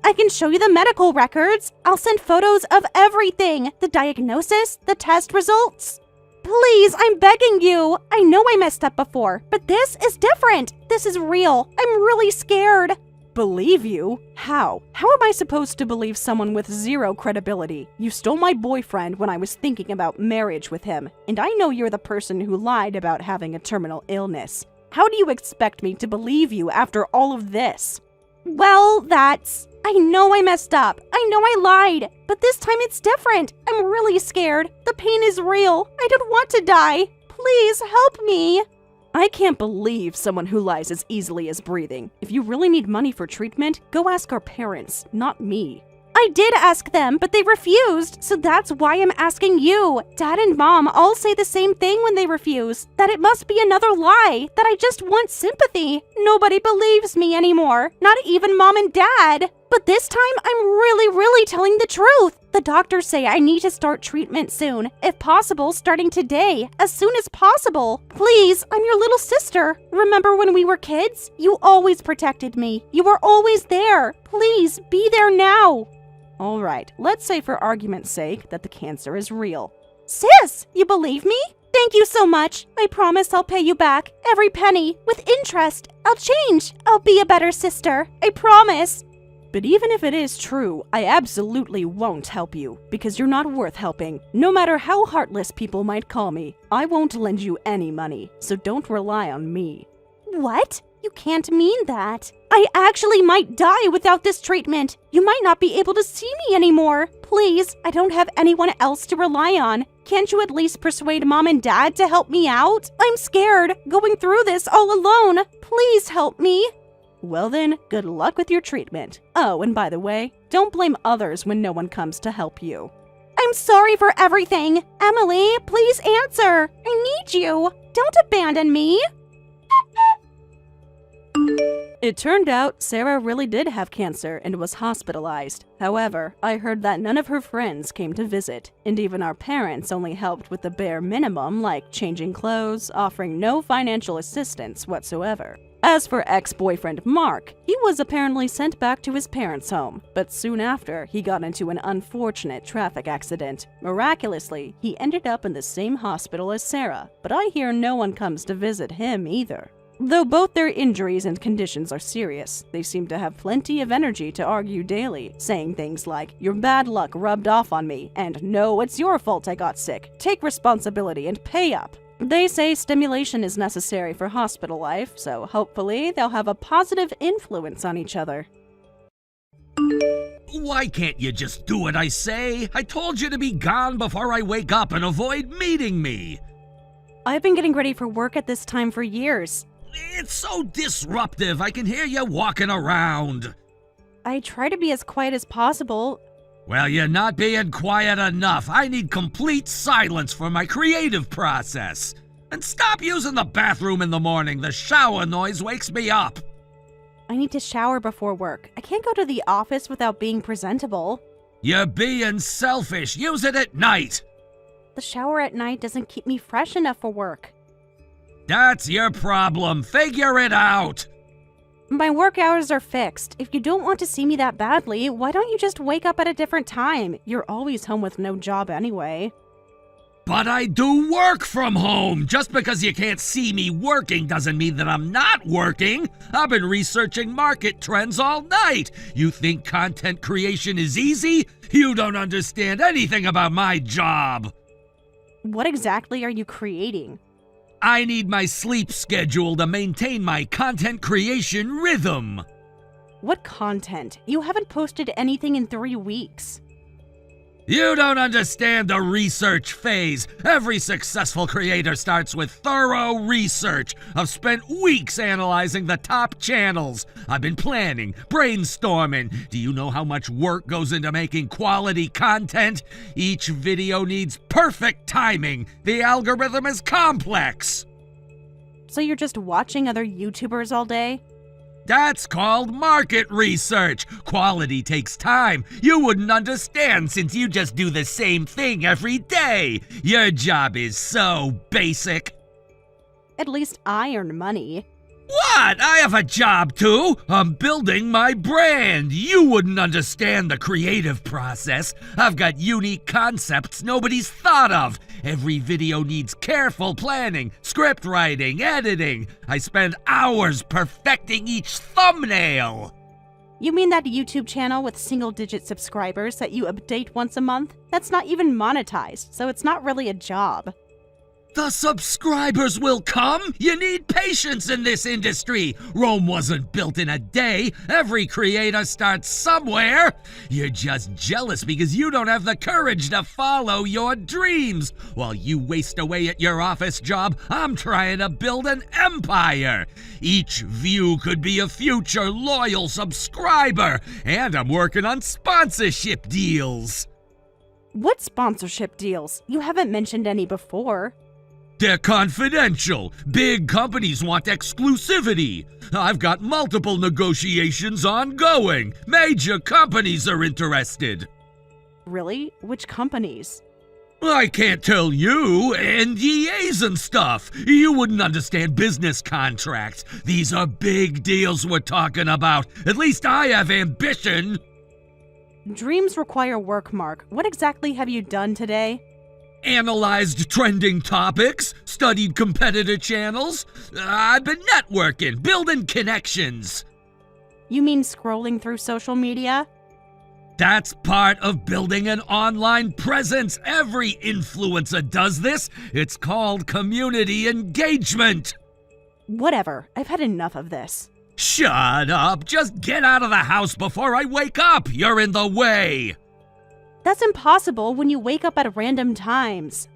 I can show you the medical records. I'll send photos of everything. The diagnosis, the test results. Please, I'm begging you. I know I messed up before, but this is different. This is real. I'm really scared. Believe you? How? How am I supposed to believe someone with zero credibility? You stole my boyfriend when I was thinking about marriage with him, and I know you're the person who lied about having a terminal illness. How do you expect me to believe you after all of this? Well, I know I messed up. I know I lied. But this time it's different. I'm really scared. The pain is real. I don't want to die. Please help me. I can't believe someone who lies as easily as breathing. If you really need money for treatment, go ask our parents, not me. I did ask them, but they refused, so that's why I'm asking you. Dad and Mom all say the same thing when they refuse, that it must be another lie, that I just want sympathy. Nobody believes me anymore, not even Mom and Dad. But this time, I'm really telling the truth. The doctors say I need to start treatment soon, if possible, starting today, as soon as possible. Please, I'm your little sister. Remember when we were kids? You always protected me. You were always there. Please, be there now. All right, let's say for argument's sake that the cancer is real. Sis, you believe me? Thank you so much. I promise I'll pay you back, every penny, with interest. I'll change. I'll be a better sister. I promise. But even if it is true, I absolutely won't help you, because you're not worth helping. No matter how heartless people might call me, I won't lend you any money, so don't rely on me. What? You can't mean that. I actually might die without this treatment. You might not be able to see me anymore. Please, I don't have anyone else to rely on. Can't you at least persuade Mom and Dad to help me out? I'm scared, going through this all alone. Please help me. Well then, good luck with your treatment. Oh, and by the way, don't blame others when no one comes to help you. I'm sorry for everything. Emily, please answer. I need you. Don't abandon me. It turned out Sarah really did have cancer and was hospitalized. However, I heard that none of her friends came to visit, and even our parents only helped with the bare minimum like changing clothes, offering no financial assistance whatsoever. As for ex-boyfriend Mark, he was apparently sent back to his parents' home, but soon after, he got into an unfortunate traffic accident. Miraculously, he ended up in the same hospital as Sarah, but I hear no one comes to visit him either. Though both their injuries and conditions are serious, they seem to have plenty of energy to argue daily, saying things like, "Your bad luck rubbed off on me," and "No, it's your fault I got sick. Take responsibility and pay up." They say stimulation is necessary for hospital life, so hopefully they'll have a positive influence on each other. Why can't you just do what I say? I told you to be gone before I wake up and avoid meeting me. I've been getting ready for work at this time for years. It's so disruptive. I can hear you walking around. I try to be as quiet as possible. Well, you're not being quiet enough. I need complete silence for my creative process. And stop using the bathroom in the morning. The shower noise wakes me up. I need to shower before work. I can't go to the office without being presentable. You're being selfish. Use it at night. The shower at night doesn't keep me fresh enough for work. That's your problem. Figure it out. My work hours are fixed. If you don't want to see me that badly, why don't you just wake up at a different time? You're always home with no job anyway. But I do work from home. Just because you can't see me working doesn't mean that I'm not working. I've been researching market trends all night. You think content creation is easy? You don't understand anything about my job. What exactly are you creating? I need my sleep schedule to maintain my content creation rhythm. What content? You haven't posted anything in 3 weeks. You don't understand the research phase. Every successful creator starts with thorough research. I've spent weeks analyzing the top channels. I've been planning, brainstorming. Do you know how much work goes into making quality content? Each video needs perfect timing. The algorithm is complex. So you're just watching other YouTubers all day? That's called market research. Quality takes time. You wouldn't understand since you just do the same thing every day. Your job is so basic. At least I earn money. What? I have a job too. I'm building my brand. You wouldn't understand the creative process. I've got unique concepts nobody's thought of. Every video needs careful planning, script writing, editing. I spend hours perfecting each thumbnail. You mean that YouTube channel with single-digit subscribers that you update once a month? That's not even monetized, so it's not really a job. The subscribers will come. You need patience in this industry. Rome wasn't built in a day. Every creator starts somewhere. You're just jealous because you don't have the courage to follow your dreams. While you waste away at your office job, I'm trying to build an empire. Each view could be a future loyal subscriber. And I'm working on sponsorship deals. What sponsorship deals? You haven't mentioned any before. They're confidential. Big companies want exclusivity. I've got multiple negotiations ongoing. Major companies are interested. Really? Which companies? I can't tell you. NDAs and stuff. You wouldn't understand business contracts. These are big deals we're talking about. At least I have ambition. Dreams require work, Mark. What exactly have you done today? Analyzed trending topics, studied competitor channels. I've been networking, building connections. You mean scrolling through social media? That's part of building an online presence. Every influencer does this. It's called community engagement. Whatever. I've had enough of this. Shut up. Just get out of the house before I wake up. You're in the way. That's impossible when you wake up at random times.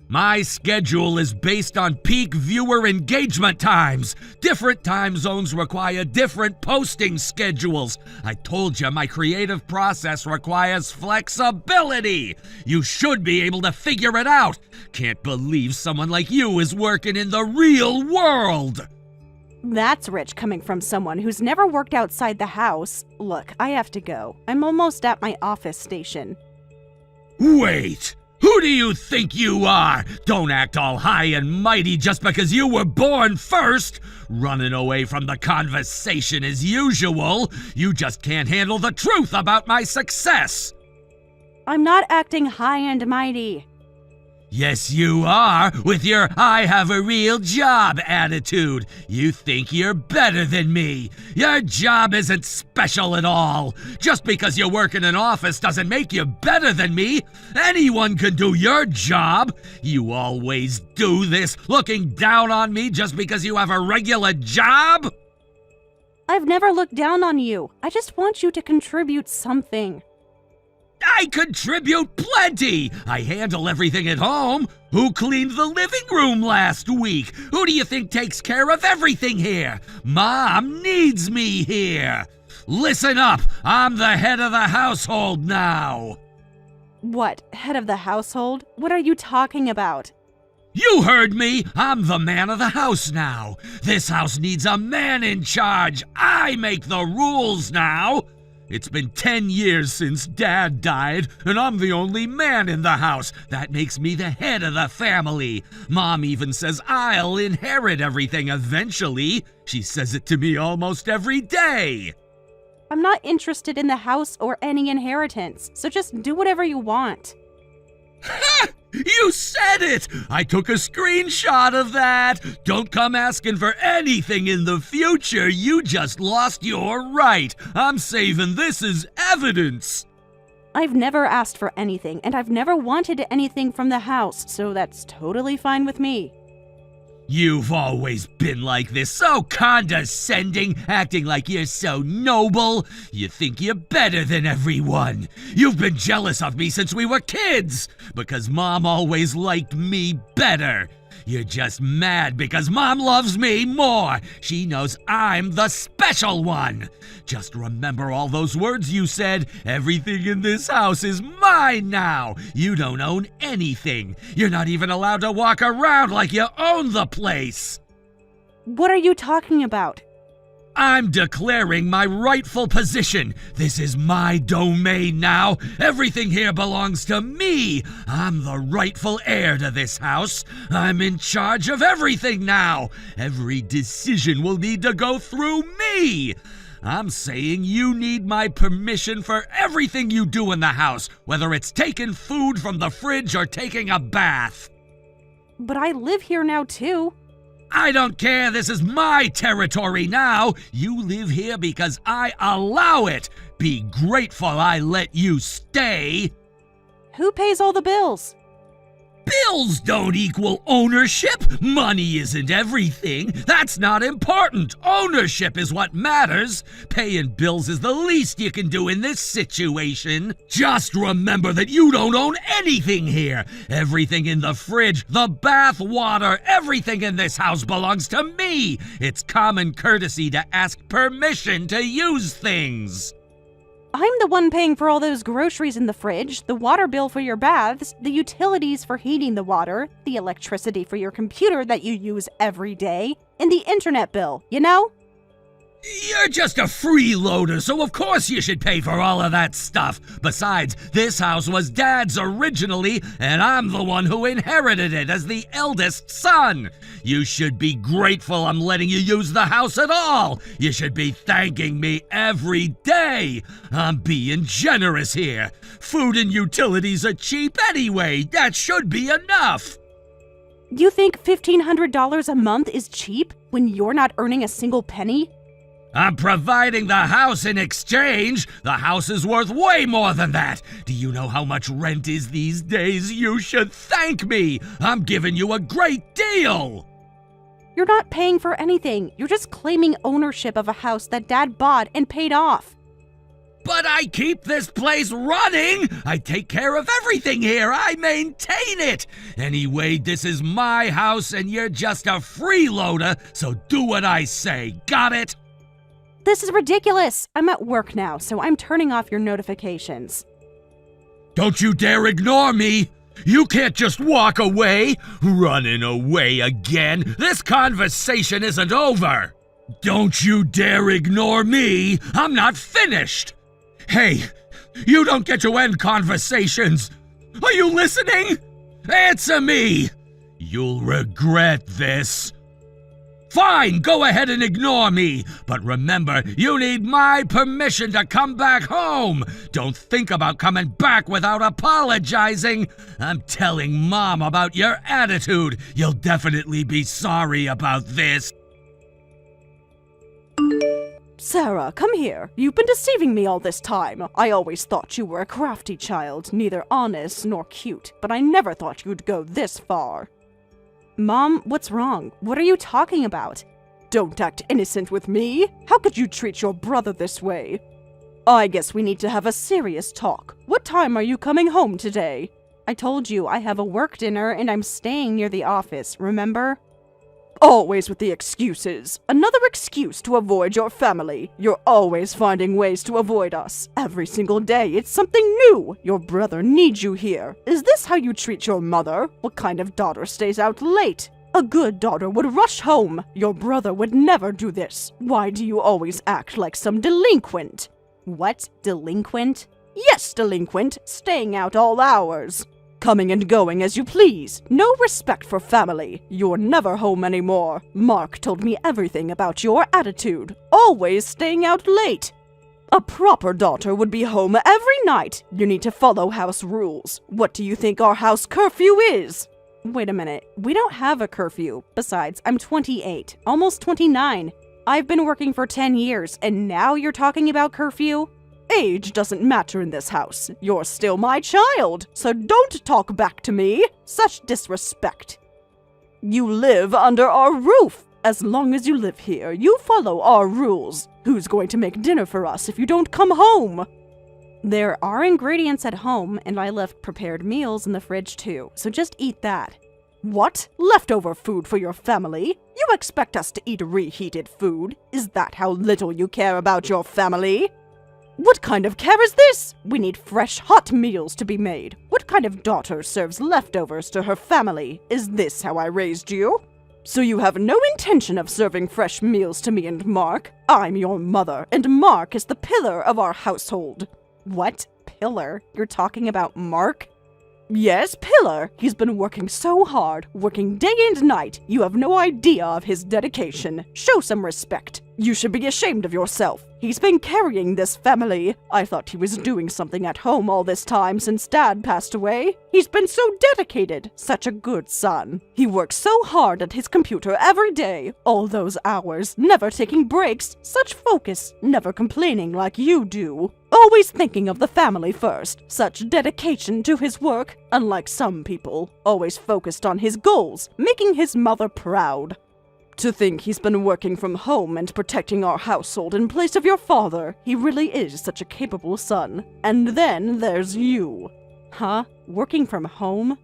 My schedule is based on peak viewer engagement times. Different time zones require different posting schedules. I told you my creative process requires flexibility. You should be able to figure it out. Can't believe someone like you is working in the real world. That's rich coming from someone who's never worked outside the house. Look, I have to go. I'm almost at my office station. Wait! Who do you think you are? Don't act all high and mighty just because you were born first. Running away from the conversation as usual. You just can't handle the truth about my success. I'm not acting high and mighty. Yes, you are, with your I have a real job attitude. You think you're better than me. Your job isn't special at all. Just because you work in an office doesn't make you better than me. Anyone can do your job. You always do this, looking down on me just because you have a regular job? I've never looked down on you. I just want you to contribute something. I contribute plenty! I handle everything at home. Who cleaned the living room last week? Who do you think takes care of everything here? Mom needs me here. Listen up, I'm the head of the household now. What, head of the household? What are you talking about? You heard me! I'm the man of the house now. This house needs a man in charge. I make the rules now. It's been 10 years since Dad died, and I'm the only man in the house. That makes me the head of the family. Mom even says I'll inherit everything eventually. She says it to me almost every day. I'm not interested in the house or any inheritance, so just do whatever you want. Ha! You said it! I took a screenshot of that! Don't come asking for anything in the future. You just lost your right. I'm saving this as evidence. I've never asked for anything, and I've never wanted anything from the house, so that's totally fine with me. You've always been like this, so condescending, acting like you're so noble. You think you're better than everyone. You've been jealous of me since we were kids, because Mom always liked me better. You're just mad because Mom loves me more. She knows I'm the special one. Just remember all those words you said. Everything in this house is mine now. You don't own anything. You're not even allowed to walk around like you own the place. What are you talking about? I'm declaring my rightful position. This is my domain now. Everything here belongs to me. I'm the rightful heir to this house. I'm in charge of everything now. Every decision will need to go through me. I'm saying you need my permission for everything you do in the house, whether it's taking food from the fridge or taking a bath. But I live here now too. I don't care. This is my territory now. You live here because I allow it. Be grateful I let you stay. Who pays all the bills? Bills don't equal ownership. Money isn't everything. That's not important. Ownership is what matters. Paying bills is the least you can do in this situation. Just remember that you don't own anything here. Everything in the fridge, the bath water, everything in this house belongs to me. It's common courtesy to ask permission to use things. I'm the one paying for all those groceries in the fridge, the water bill for your baths, the utilities for heating the water, the electricity for your computer that you use every day, and the internet bill, you know? You're just a freeloader, so of course you should pay for all of that stuff. Besides, this house was Dad's originally, and I'm the one who inherited it as the eldest son. You should be grateful I'm letting you use the house at all. You should be thanking me every day. I'm being generous here. Food and utilities are cheap anyway. That should be enough. You think $1,500 a month is cheap when you're not earning a single penny? I'm providing the house in exchange. The house is worth way more than that. Do you know how much rent is these days? You should thank me. I'm giving you a great deal. You're not paying for anything. You're just claiming ownership of a house that Dad bought and paid off. But I keep this place running. I take care of everything here. I maintain it. Anyway, this is my house and you're just a freeloader, so do what I say. Got it? This is ridiculous. I'm at work now, so I'm turning off your notifications. Don't you dare ignore me. You can't just walk away. Running away again. This conversation isn't over. Don't you dare ignore me. I'm not finished. Hey, you don't get to end conversations. Are you listening? Answer me. You'll regret this. Fine, go ahead and ignore me. But remember, you need my permission to come back home. Don't think about coming back without apologizing. I'm telling Mom about your attitude. You'll definitely be sorry about this. Sarah, come here. You've been deceiving me all this time. I always thought you were a crafty child, neither honest nor cute, but I never thought you'd go this far. Mom, what's wrong? What are you talking about? Don't act innocent with me. How could you treat your brother this way? I guess we need to have a serious talk. What time are you coming home today? I told you I have a work dinner and I'm staying near the office, remember? Always with the excuses. Another excuse to avoid your family. You're always finding ways to avoid us. Every single day, it's something new. Your brother needs you here. Is this how you treat your mother? What kind of daughter stays out late? A good daughter would rush home. Your brother would never do this. Why do you always act like some delinquent? What? Delinquent? Yes, delinquent. Staying out all hours. Coming and going as you please. No respect for family. You're never home anymore. Mark told me everything about your attitude. Always staying out late. A proper daughter would be home every night. You need to follow house rules. What do you think our house curfew is? Wait a minute. We don't have a curfew. Besides, I'm 28, almost 29. I've been working for 10 years, and now you're talking about curfew? Age doesn't matter in this house. You're still my child, so don't talk back to me. Such disrespect. You live under our roof. As long as you live here, you follow our rules. Who's going to make dinner for us if you don't come home? There are ingredients at home, and I left prepared meals in the fridge too, so just eat that. What? Leftover food for your family? You expect us to eat reheated food? Is that how little you care about your family? What kind of care is this? We need fresh, hot meals to be made. What kind of daughter serves leftovers to her family? Is this how I raised you? So you have no intention of serving fresh meals to me and Mark? I'm your mother, and Mark is the pillar of our household. What? Pillar? You're talking about Mark? Yes, pillar. He's been working so hard, working day and night. You have no idea of his dedication. Show some respect. You should be ashamed of yourself. He's been carrying this family. I thought he was doing something at home all this time since Dad passed away. He's been so dedicated. Such a good son. He works so hard at his computer every day. All those hours, never taking breaks. Such focus, never complaining like you do. Always thinking of the family first. Such dedication to his work. Unlike some people, always focused on his goals, making his mother proud. To think he's been working from home and protecting our household in place of your father. He really is such a capable son. And then there's you. Huh? Working from home?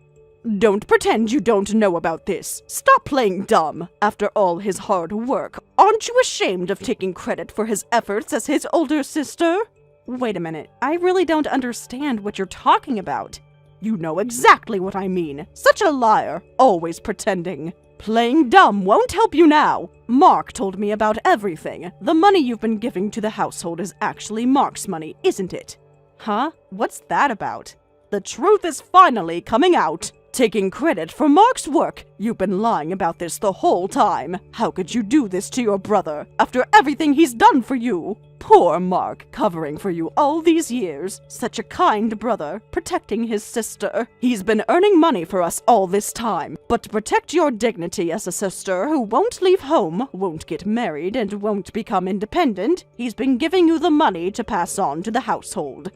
Don't pretend you don't know about this. Stop playing dumb. After all his hard work, aren't you ashamed of taking credit for his efforts as his older sister? Wait a minute. I really don't understand what you're talking about. You know exactly what I mean. Such a liar. Always pretending. Playing dumb won't help you now. Mark told me about everything. The money you've been giving to the household is actually Mark's money, isn't it? Huh? What's that about? The truth is finally coming out. Taking credit for Mark's work. You've been lying about this the whole time. How could you do this to your brother after everything he's done for you? Poor Mark, covering for you all these years. Such a kind brother, protecting his sister. He's been earning money for us all this time. But to protect your dignity as a sister who won't leave home, won't get married, and won't become independent, he's been giving you the money to pass on to the household.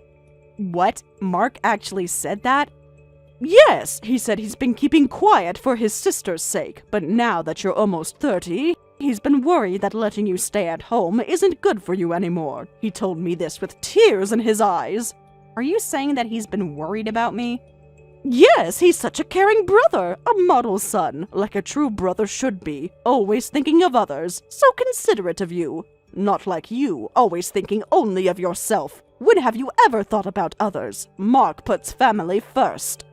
What? Mark actually said that? Yes, he said he's been keeping quiet for his sister's sake, but now that you're almost 30, he's been worried that letting you stay at home isn't good for you anymore. He told me this with tears in his eyes. Are you saying that he's been worried about me? Yes, he's such a caring brother, a model son, like a true brother should be, always thinking of others, so considerate of you. Not like you, always thinking only of yourself. When have you ever thought about others? Mark puts family first.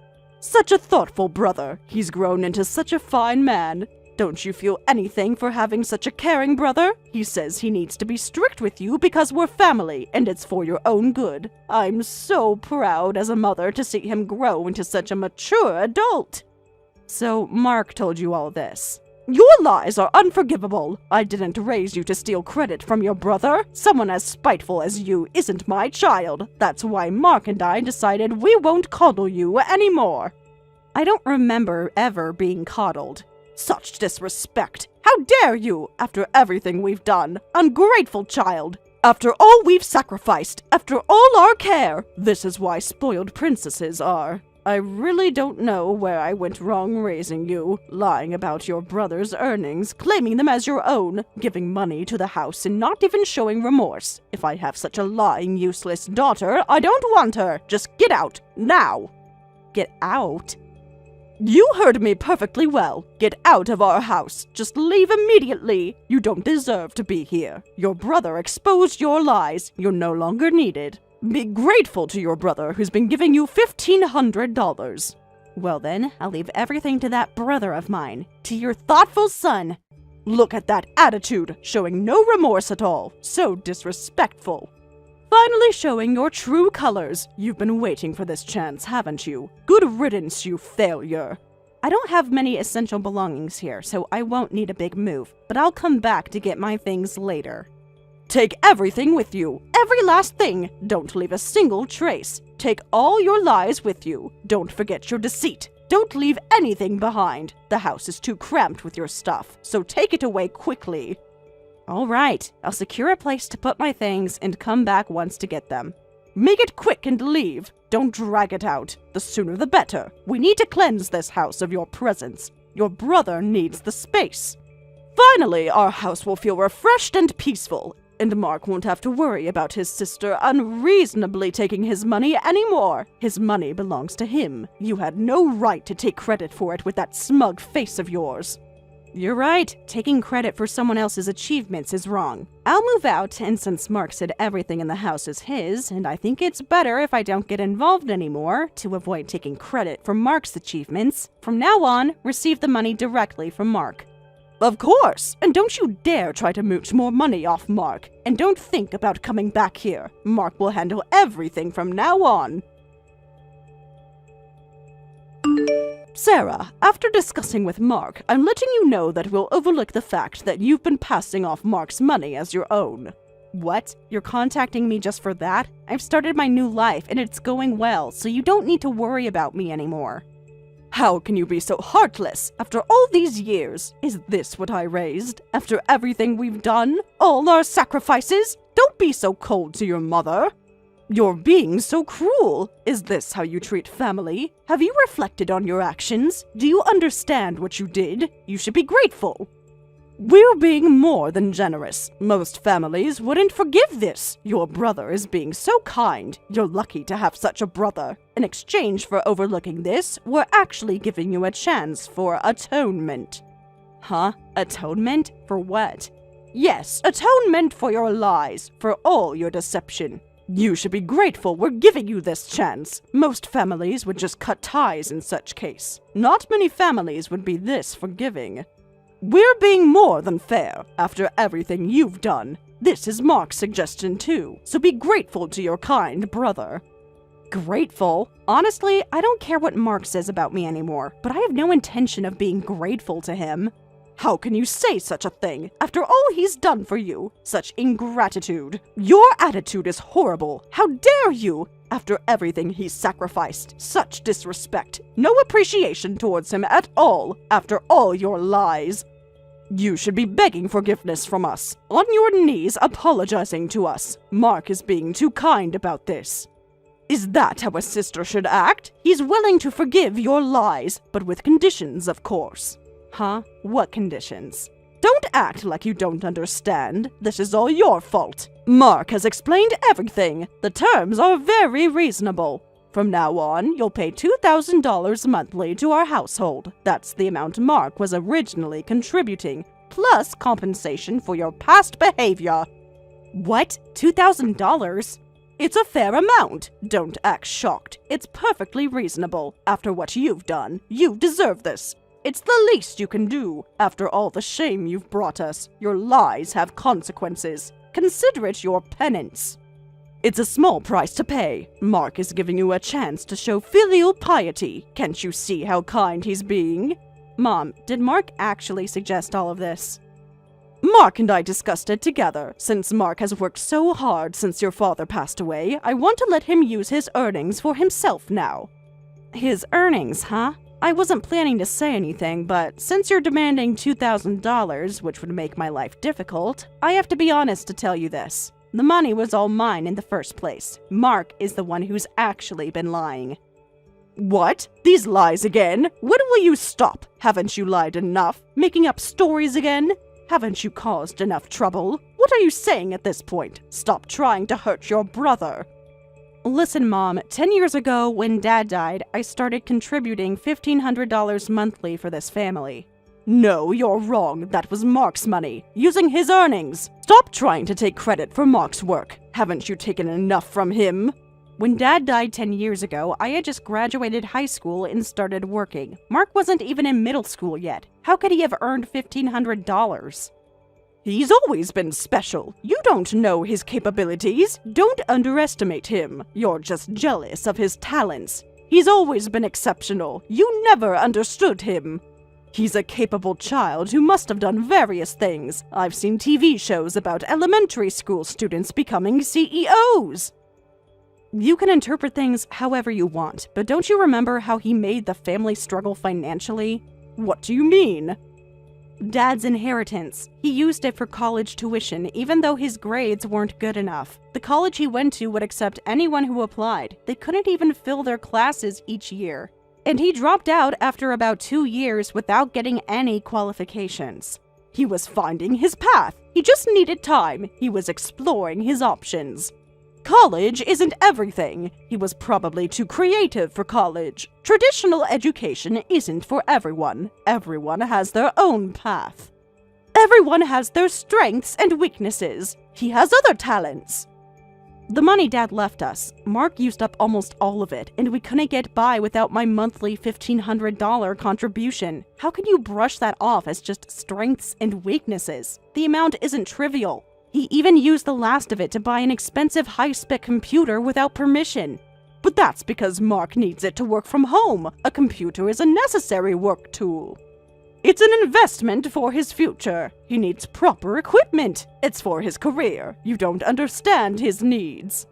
Such a thoughtful brother. He's grown into such a fine man. Don't you feel anything for having such a caring brother? He says he needs to be strict with you because we're family, and it's for your own good. I'm so proud as a mother to see him grow into such a mature adult. So Mark told you all this? Your lies are unforgivable. I didn't raise you to steal credit from your brother. Someone as spiteful as you isn't my child. That's why Mark and I decided we won't coddle you anymore. I don't remember ever being coddled. Such disrespect. How dare you, after everything we've done? Ungrateful child. After all we've sacrificed, after all our care. This is why spoiled princesses are. I really don't know where I went wrong raising you, lying about your brother's earnings, claiming them as your own, giving money to the house and not even showing remorse. If I have such a lying, useless daughter, I don't want her. Just get out, now. Get out? You heard me perfectly well. Get out of our house. Just leave immediately. You don't deserve to be here. Your brother exposed your lies. You're no longer needed. Be grateful to your brother who's been giving you $1,500. Well then, I'll leave everything to that brother of mine, to your thoughtful son. Look at that attitude, showing no remorse at all. So disrespectful. Finally showing your true colors. You've been waiting for this chance, haven't you? Good riddance, you failure. I don't have many essential belongings here, so I won't need a big move, but I'll come back to get my things later. Take everything with you. Every last thing. Don't leave a single trace. Take all your lies with you. Don't forget your deceit. Don't leave anything behind. The house is too cramped with your stuff, so take it away quickly. All right, I'll secure a place to put my things and come back once to get them. Make it quick and leave. Don't drag it out. The sooner the better. We need to cleanse this house of your presence. Your brother needs the space. Finally, our house will feel refreshed and peaceful, and Mark won't have to worry about his sister unreasonably taking his money anymore. His money belongs to him. You had no right to take credit for it with that smug face of yours. You're right. Taking credit for someone else's achievements is wrong. I'll move out, and since Mark said everything in the house is his, and I think it's better if I don't get involved anymore, to avoid taking credit for Mark's achievements, from now on, receive the money directly from Mark. Of course! And don't you dare try to mooch more money off Mark. And don't think about coming back here. Mark will handle everything from now on. Sarah, after discussing with Mark, I'm letting you know that we'll overlook the fact that you've been passing off Mark's money as your own. What? You're contacting me just for that? I've started my new life and it's going well, so you don't need to worry about me anymore. How can you be so heartless? After all these years, is this what I raised? After everything we've done? All our sacrifices? Don't be so cold to your mother. You're being so cruel. Is this how you treat family? Have you reflected on your actions? Do you understand what you did? You should be grateful. We're being more than generous. Most families wouldn't forgive this. Your brother is being so kind. You're lucky to have such a brother. In exchange for overlooking this, we're actually giving you a chance for atonement. Huh? Atonement? For what? Yes, atonement for your lies, for all your deception. You should be grateful we're giving you this chance. Most families would just cut ties in such case. Not many families would be this forgiving. We're being more than fair after everything you've done. This is Mark's suggestion too, so be grateful to your kind brother. Grateful? Honestly, I don't care what Mark says about me anymore, but I have no intention of being grateful to him. How can you say such a thing after all he's done for you? Such ingratitude. Your attitude is horrible. How dare you? After everything he's sacrificed, such disrespect. No appreciation towards him at all after all your lies. You should be begging forgiveness from us, on your knees apologizing to us. Mark is being too kind about this. Is that how a sister should act? He's willing to forgive your lies, but with conditions, of course. Huh? What conditions? Don't act like you don't understand. This is all your fault. Mark has explained everything. The terms are very reasonable. From now on, you'll pay $2,000 monthly to our household. That's the amount Mark was originally contributing, plus compensation for your past behavior. What? $2,000? It's a fair amount. Don't act shocked. It's perfectly reasonable. After what you've done, you deserve this. It's the least you can do. After all the shame you've brought us, your lies have consequences. Consider it your penance. It's a small price to pay. Mark is giving you a chance to show filial piety. Can't you see how kind he's being? Mom, did Mark actually suggest all of this? Mark and I discussed it together. Since Mark has worked so hard since your father passed away, I want to let him use his earnings for himself now. His earnings, huh? I wasn't planning to say anything, but since you're demanding $2,000, which would make my life difficult, I have to be honest to tell you this. The money was all mine in the first place. Mark is the one who's actually been lying. What? These lies again? When will you stop? Haven't you lied enough? Making up stories again? Haven't you caused enough trouble? What are you saying at this point? Stop trying to hurt your brother. Listen, Mom, 10 years ago, when Dad died, I started contributing $1,500 monthly for this family. No, you're wrong. That was Mark's money, using his earnings. Stop trying to take credit for Mark's work. Haven't you taken enough from him? When Dad died 10 years ago, I had just graduated high school and started working. Mark wasn't even in middle school yet. How could he have earned $1,500? He's always been special. You don't know his capabilities. Don't underestimate him. You're just jealous of his talents. He's always been exceptional. You never understood him. He's a capable child who must have done various things. I've seen TV shows about elementary school students becoming CEOs. You can interpret things however you want, but don't you remember how he made the family struggle financially? What do you mean? Dad's inheritance. He used it for college tuition, even though his grades weren't good enough. The college he went to would accept anyone who applied. They couldn't even fill their classes each year. and he dropped out after about 2 years without getting any qualifications. He was finding his path. He just needed time. He was exploring his options. College isn't everything. He was probably too creative for college. Traditional education isn't for everyone. Everyone has their own path. Everyone has their strengths and weaknesses. He has other talents. The money Dad left us, Mark used up almost all of it, and we couldn't get by without my monthly $1,500 contribution. How can you brush that off as just strengths and weaknesses? The amount isn't trivial. He even used the last of it to buy an expensive high-spec computer without permission. But that's because Mark needs it to work from home. A computer is a necessary work tool. It's an investment for his future. He needs proper equipment. It's for his career. You don't understand his needs.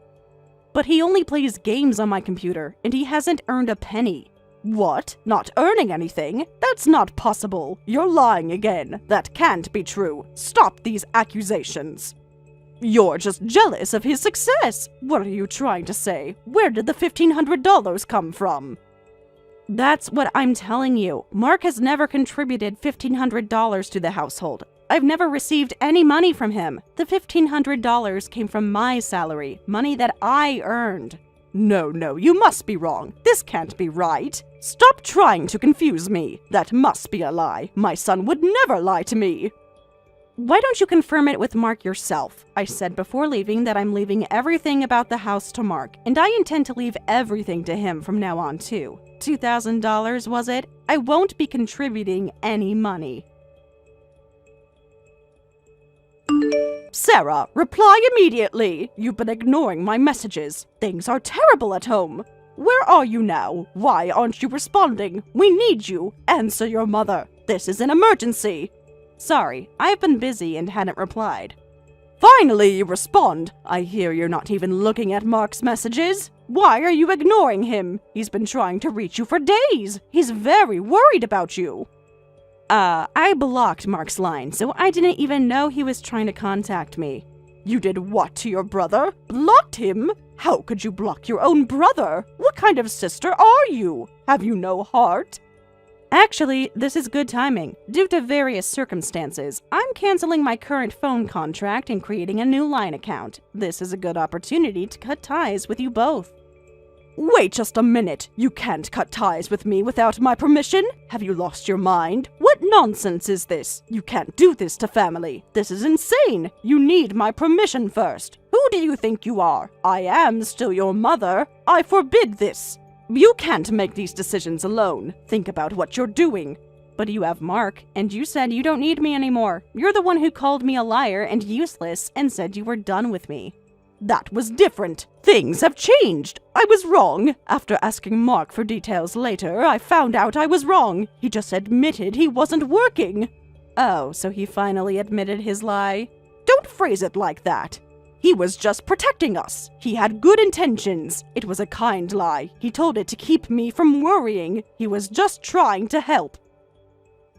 But he only plays games on my computer, and he hasn't earned a penny. What? Not earning anything? That's not possible. You're lying again. That can't be true. Stop these accusations. You're just jealous of his success. What are you trying to say? Where did the $1,500 come from? That's what I'm telling you. Mark has never contributed $1,500 to the household. I've never received any money from him. The $1,500 came from my salary, money that I earned. No, you must be wrong. This can't be right. Stop trying to confuse me. That must be a lie. My son would never lie to me. Why don't you confirm it with Mark yourself? I said before leaving that I'm leaving everything about the house to Mark, and I intend to leave everything to him from now on too. $2,000, was it? I won't be contributing any money. Sarah, reply immediately! You've been ignoring my messages. Things are terrible at home. Where are you now? Why aren't you responding? We need you. Answer your mother. This is an emergency. Sorry, I've been busy and hadn't replied. Finally, you respond. I hear you're not even looking at Mark's messages. Why are you ignoring him? He's been trying to reach you for days. He's very worried about you. I blocked Mark's line, so I didn't even know he was trying to contact me. You did what to your brother? Blocked him? How could you block your own brother? What kind of sister are you? Have you no heart? Actually, this is good timing. Due to various circumstances, I'm canceling my current phone contract and creating a new line account. This is a good opportunity to cut ties with you both. Wait just a minute. You can't cut ties with me without my permission? Have you lost your mind? What nonsense is this? You can't do this to family. This is insane. You need my permission first. Who do you think you are? I am still your mother. I forbid this. You can't make these decisions alone. Think about what you're doing. But you have Mark, and you said you don't need me anymore. You're the one who called me a liar and useless and said you were done with me. That was different. Things have changed. I was wrong. After asking Mark for details later, I found out I was wrong. He just admitted he wasn't working. Oh, so he finally admitted his lie? Don't phrase it like that. He was just protecting us. He had good intentions. It was a kind lie. He told it to keep me from worrying. He was just trying to help.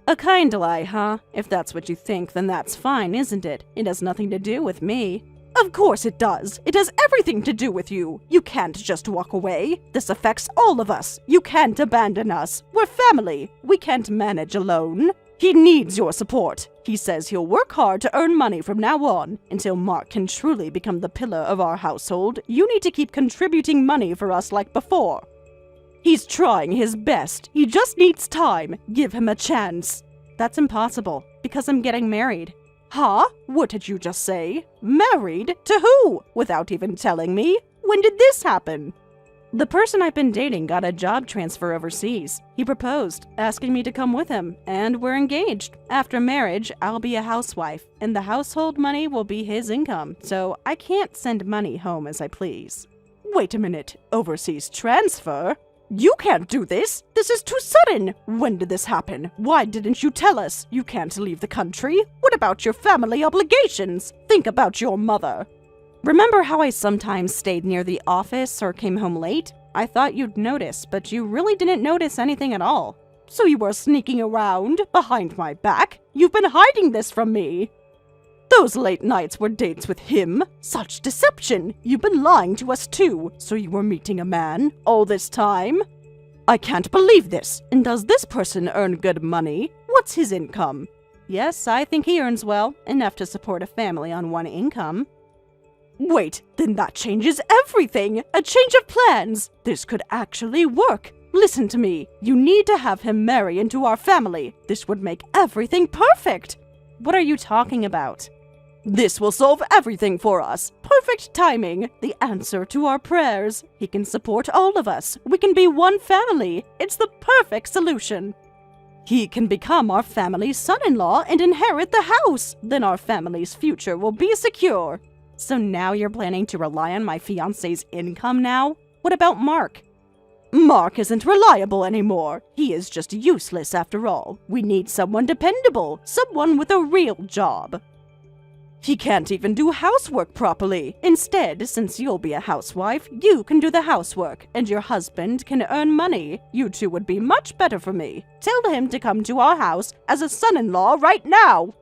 A kind lie, huh? If that's what you think, then that's fine, isn't it? It has nothing to do with me. Of course it does. It has everything to do with you. You can't just walk away. This affects all of us. You can't abandon us. We're family. We can't manage alone. He needs your support. He says he'll work hard to earn money from now on. Until Mark can truly become the pillar of our household, you need to keep contributing money for us like before. He's trying his best. He just needs time. Give him a chance. That's impossible, because I'm getting married. Huh? What did you just say? Married? To who? Without even telling me? When did this happen? The person I've been dating got a job transfer overseas. He proposed, asking me to come with him, and we're engaged. After marriage, I'll be a housewife, and the household money will be his income, so I can't send money home as I please. Wait a minute. Overseas transfer? You can't do this! This is too sudden! When did this happen? Why didn't you tell us? You can't leave the country. What about your family obligations? Think about your mother. Remember how I sometimes stayed near the office or came home late? I thought you'd notice, but you really didn't notice anything at all. So you were sneaking around behind my back? You've been hiding this from me. Those late nights were dates with him. Such deception. You've been lying to us too. So you were meeting a man all this time? I can't believe this. And does this person earn good money? What's his income? Yes, I think he earns well, enough to support a family on one income. Wait, then that changes everything! A change of plans! This could actually work! Listen to me, you need to have him marry into our family. This would make everything perfect! What are you talking about? This will solve everything for us. Perfect timing. The answer to our prayers. He can support all of us. We can be one family. It's the perfect solution. He can become our family's son-in-law and inherit the house. Then our family's future will be secure. So now you're planning to rely on my fiancé's income now? What about Mark? Mark isn't reliable anymore. He is just useless after all. We need someone dependable. Someone with a real job. He can't even do housework properly. Instead, since you'll be a housewife, you can do the housework, and your husband can earn money. You two would be much better for me. Tell him to come to our house as a son-in-law right now.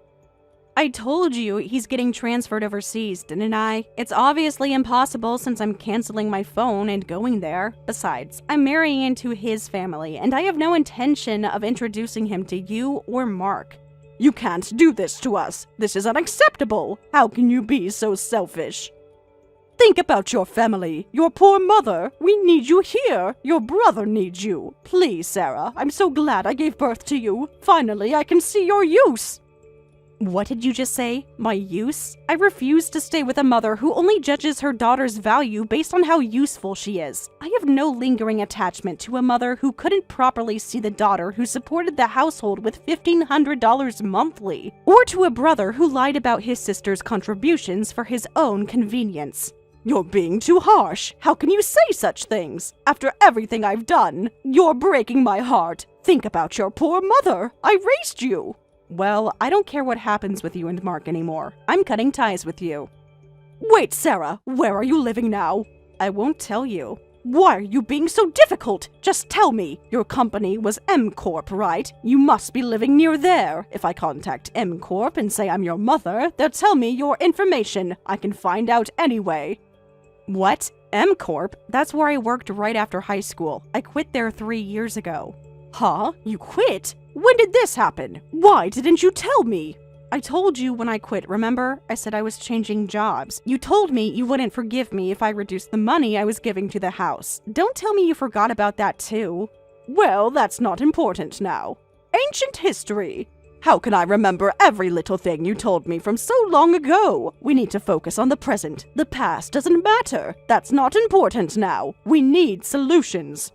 I told you he's getting transferred overseas, didn't I? It's obviously impossible since I'm canceling my phone and going there. Besides, I'm marrying into his family, and I have no intention of introducing him to you or Mark. You can't do this to us. This is unacceptable. How can you be so selfish? Think about your family, your poor mother. We need you here. Your brother needs you. Please, Sarah, I'm so glad I gave birth to you. Finally, I can see your use. What did you just say? My use? I refuse to stay with a mother who only judges her daughter's value based on how useful she is. I have no lingering attachment to a mother who couldn't properly see the daughter who supported the household with $1,500 monthly, or to a brother who lied about his sister's contributions for his own convenience. You're being too harsh. How can you say such things? After everything I've done, you're breaking my heart. Think about your poor mother. I raised you. Well, I don't care what happens with you and Mark anymore. I'm cutting ties with you. Wait, Sarah, where are you living now? I won't tell you. Why are you being so difficult? Just tell me. Your company was M Corp, right? You must be living near there. If I contact M Corp and say I'm your mother, they'll tell me your information. I can find out anyway. What? M Corp? That's where I worked right after high school. I quit there 3 years ago. Huh? You quit? When did this happen? Why didn't you tell me? I told you when I quit, remember? I said I was changing jobs. You told me you wouldn't forgive me if I reduced the money I was giving to the house. Don't tell me you forgot about that too. Well, that's not important now. Ancient history. How can I remember every little thing you told me from so long ago? We need to focus on the present. The past doesn't matter. That's not important now. We need solutions.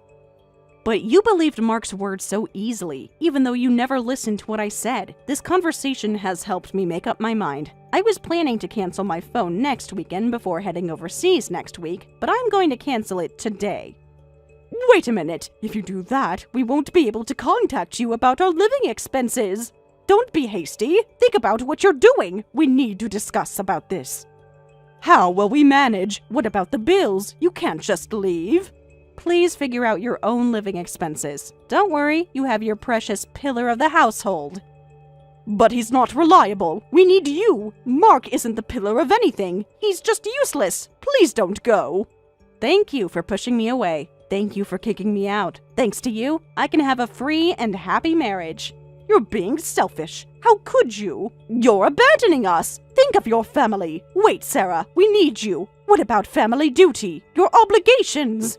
But you believed Mark's words so easily, even though you never listened to what I said. This conversation has helped me make up my mind. I was planning to cancel my phone next weekend before heading overseas next week, but I'm going to cancel it today. Wait a minute. If you do that, we won't be able to contact you about our living expenses. Don't be hasty. Think about what you're doing. We need to discuss about this. How will we manage? What about the bills? You can't just leave. Please figure out your own living expenses. Don't worry, you have your precious pillar of the household. But he's not reliable. We need you. Mark isn't the pillar of anything. He's just useless. Please don't go. Thank you for pushing me away. Thank you for kicking me out. Thanks to you, I can have a free and happy marriage. You're being selfish. How could you? You're abandoning us. Think of your family. Wait, Sarah, we need you. What about family duty? Your obligations?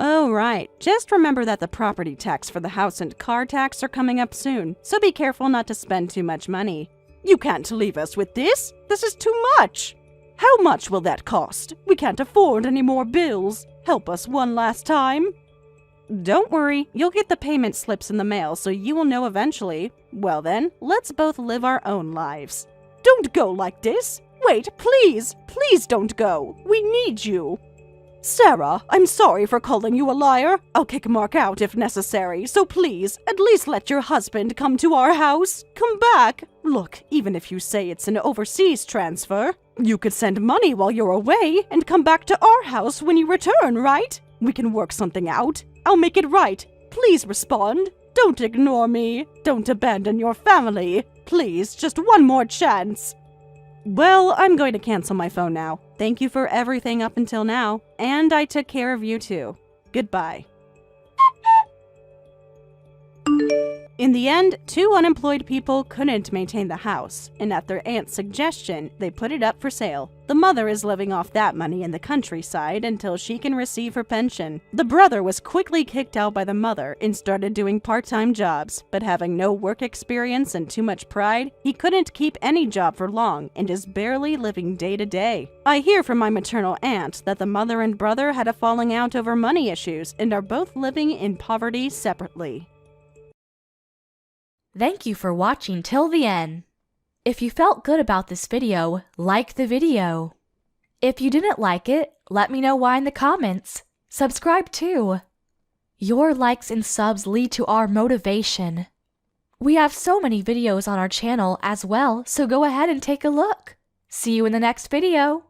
Oh, right. Just remember that the property tax for the house and car tax are coming up soon, so be careful not to spend too much money. You can't leave us with this. This is too much. How much will that cost? We can't afford any more bills. Help us one last time. Don't worry, you'll get the payment slips in the mail, so you will know eventually. Well then, let's both live our own lives. Don't go like this. Wait, please. Please don't go. We need you. Sarah, I'm sorry for calling you a liar. I'll kick Mark out if necessary, so please, at least let your husband come to our house. Come back. Look, even if you say it's an overseas transfer, you could send money while you're away and come back to our house when you return, right? We can work something out. I'll make it right. Please respond. Don't ignore me. Don't abandon your family. Please, just one more chance. Well, I'm going to cancel my phone now. Thank you for everything up until now, and I took care of you too. Goodbye. In the end, two unemployed people couldn't maintain the house, and at their aunt's suggestion, they put it up for sale. The mother is living off that money in the countryside until she can receive her pension. The brother was quickly kicked out by the mother and started doing part-time jobs, but having no work experience and too much pride, he couldn't keep any job for long and is barely living day to day. I hear from my maternal aunt that the mother and brother had a falling out over money issues and are both living in poverty separately. Thank you for watching till the end. If you felt good about this video, like the video. If you didn't like it, let me know why in the comments. Subscribe too. Your likes and subs lead to our motivation. We have so many videos on our channel as well, so go ahead and take a look. See you in the next video.